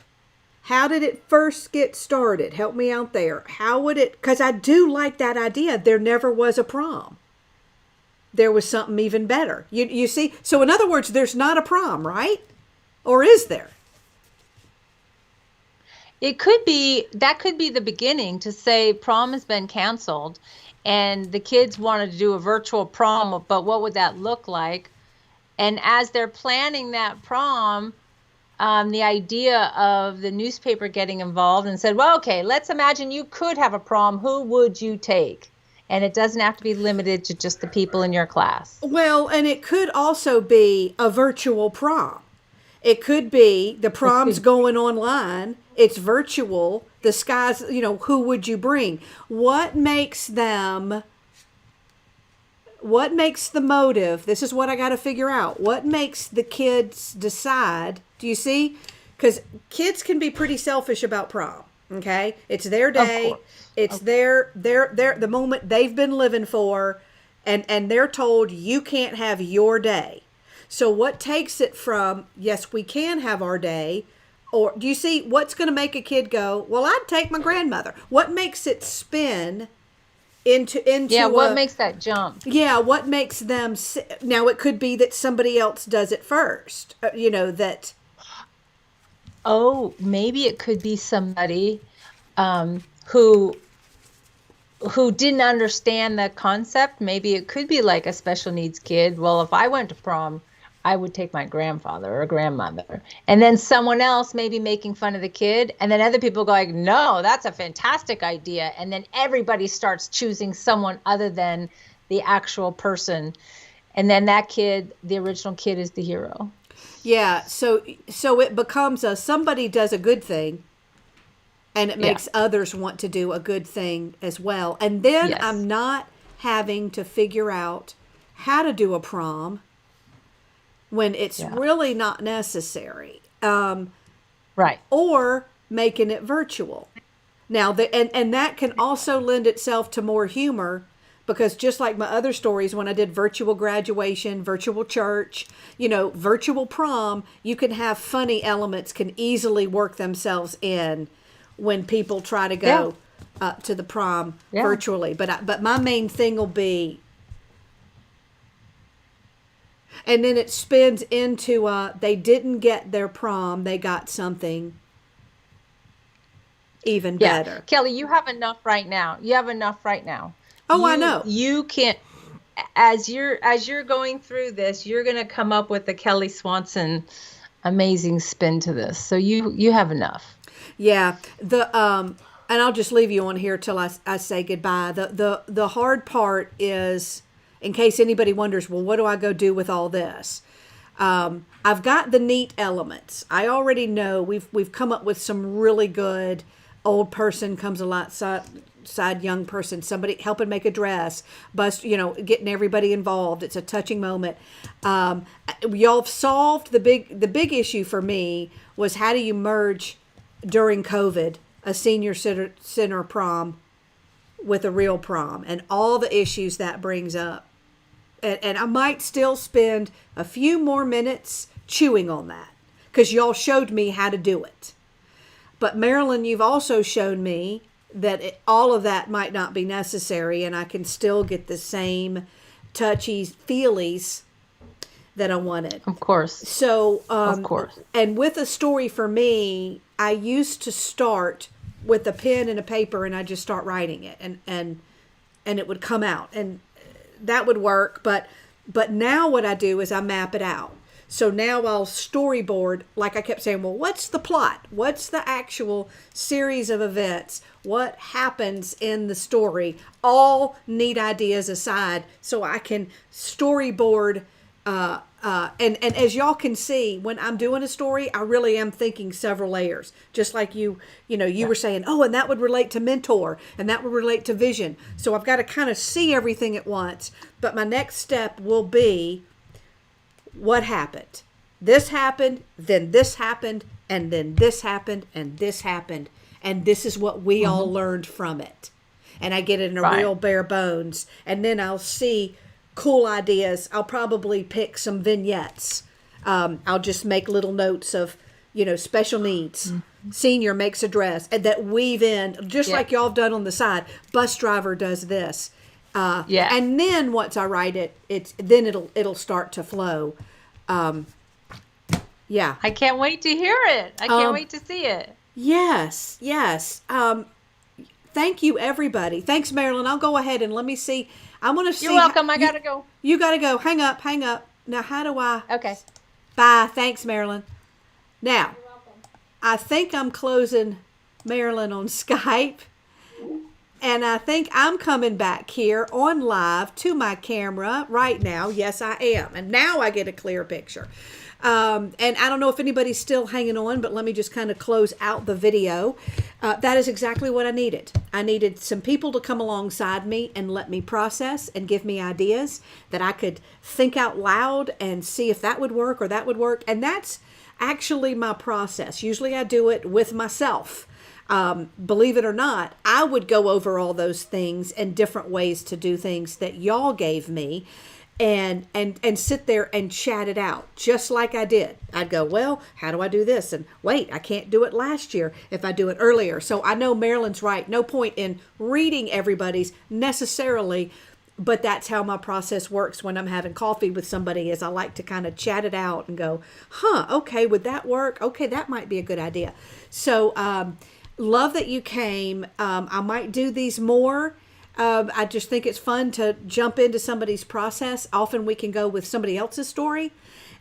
how did it first get started? Help me out there. How would it, because I do like that idea. There never was a prom. There was something even better. You see? So in other words, there's not a prom, right? Or is there? That could be the beginning, to say prom has been canceled and the kids wanted to do a virtual prom, but what would that look like? And as they're planning that prom, the idea of the newspaper getting involved and said, well, okay, let's imagine you could have a prom. Who would you take? And it doesn't have to be limited to just the people in your class. Well, and it could also be a virtual prom. It could be the prom's going online. It's virtual. The sky's, who would you bring? What makes the motive? This is what I got to figure out. What makes the kids decide? Do you see? Because kids can be pretty selfish about prom. Okay. It's their day. It's their the moment they've been living for, and they're told you can't have your day. So what takes it from, yes, we can have our day, or do you see what's going to make a kid go, well, I'd take my grandmother? What makes it spin into what makes that jump? Yeah, what makes them, now it could be that somebody else does it first, that. Oh, maybe it could be somebody who didn't understand the concept. Maybe it could be like a special needs kid. Well, if I went to prom, I would take my grandfather or grandmother. And then someone else maybe making fun of the kid. And then other people going, no, that's a fantastic idea. And then everybody starts choosing someone other than the actual person. And then that kid, the original kid, is the hero. Yeah. So it becomes somebody does a good thing, and it makes others want to do a good thing as well. And then I'm not having to figure out how to do a prom when it's really not necessary. Right. Or making it virtual. Now, and that can also lend itself to more humor, because just like my other stories, when I did virtual graduation, virtual church, virtual prom, you can have funny elements can easily work themselves in when people try to go to the prom virtually. But my main thing will be, and then it spins into they didn't get their prom, they got something even better. Kelly, you have enough right now. Oh, I know. You can't, as you're going through this, you're going to come up with the Kelly Swanson amazing spin to this. So you have enough. Yeah. And I'll just leave you on here till I say goodbye. The hard part is, in case anybody wonders, well, what do I go do with all this? I've got the neat elements. I already know we've come up with some really good old person comes alongside young person, somebody helping make a dress, getting everybody involved. It's a touching moment. Y'all solved the big issue for me was, how do you merge during COVID a senior center prom with a real prom, and all the issues that brings up. And I might still spend a few more minutes chewing on that, because y'all showed me how to do it. But Marilyn, you've also shown me all of that might not be necessary, and I can still get the same touchy feelies that I wanted. Of course. So, of course. And with a story for me, I used to start with a pen and a paper, and I just start writing it, and it would come out, and that would work. But now what I do is I map it out. So now I'll storyboard, like I kept saying, well, what's the plot? What's the actual series of events? What happens in the story? All neat ideas aside, so I can storyboard. And as y'all can see, when I'm doing a story, I really am thinking several layers. Just like you were saying, oh, and that would relate to mentor, and that would relate to vision. So I've got to kind of see everything at once. But my next step will be, what happened? This happened, then this happened, and then this happened, and this happened. And this is what we all learned from it. And I get it in a real bare bones. And then I'll see cool ideas. I'll probably pick some vignettes. I'll just make little notes of, special needs. Senior makes a dress, and that weave in, just like y'all have done on the side. Bus driver does this. And then once I write it, it'll start to flow. I can't wait to hear it. I can't wait to see it. Yes. Thank you, everybody. Thanks, Marilyn. I'll go ahead and let me see. I want to see. You're welcome. I gotta go. You gotta go. Hang up. Now, how do I? Okay. Bye. Thanks, Marilyn. Now, I think I'm closing Marilyn on Skype. And I think I'm coming back here on live to my camera right now. Yes, I am. And now I get a clear picture. And I don't know if anybody's still hanging on, but let me just kind of close out the video. That is exactly what I needed. I needed some people to come alongside me and let me process and give me ideas that I could think out loud and see if that would work or that would work. And that's actually my process. Usually I do it with myself. Believe it or not, I would go over all those things and different ways to do things that y'all gave me and sit there and chat it out just like I did. I'd go, well, how do I do this? And wait, I can't do it last year if I do it earlier. So I know Marilyn's right. No point in reading everybody's necessarily, but that's how my process works when I'm having coffee with somebody, is I like to kind of chat it out and go, okay, would that work? Okay, that might be a good idea. So, love that you came. I might do these more. I just think it's fun to jump into somebody's process. Often we can go with somebody else's story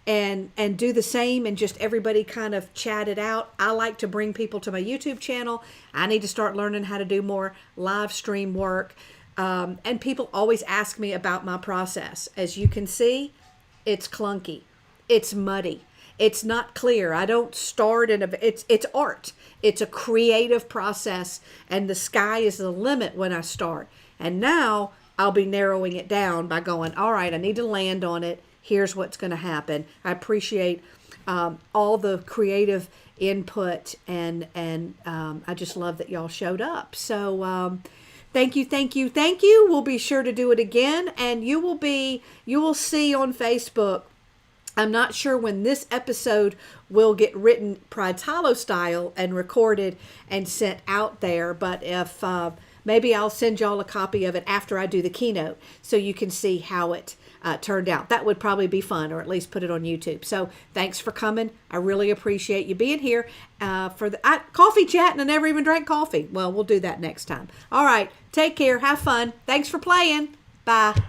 and do the same, and just everybody kind of chat it out. I like to bring people to my YouTube channel. I need to start learning how to do more live stream work. And people always ask me about my process. As you can see, it's clunky. It's muddy. It's not clear. I don't start it's art. It's a creative process, and the sky is the limit when I start. And now I'll be narrowing it down by going, all right, I need to land on it. Here's what's going to happen. I appreciate all the creative input, and I just love that y'all showed up. So thank you. We'll be sure to do it again, and you will see on Facebook. I'm not sure when this episode will get written Pride Talo style and recorded and sent out there, but if maybe I'll send y'all a copy of it after I do the keynote so you can see how it turned out. That would probably be fun, or at least put it on YouTube. So thanks for coming. I really appreciate you being here for the coffee chat, and I never even drank coffee. Well, we'll do that next time. All right. Take care. Have fun. Thanks for playing. Bye.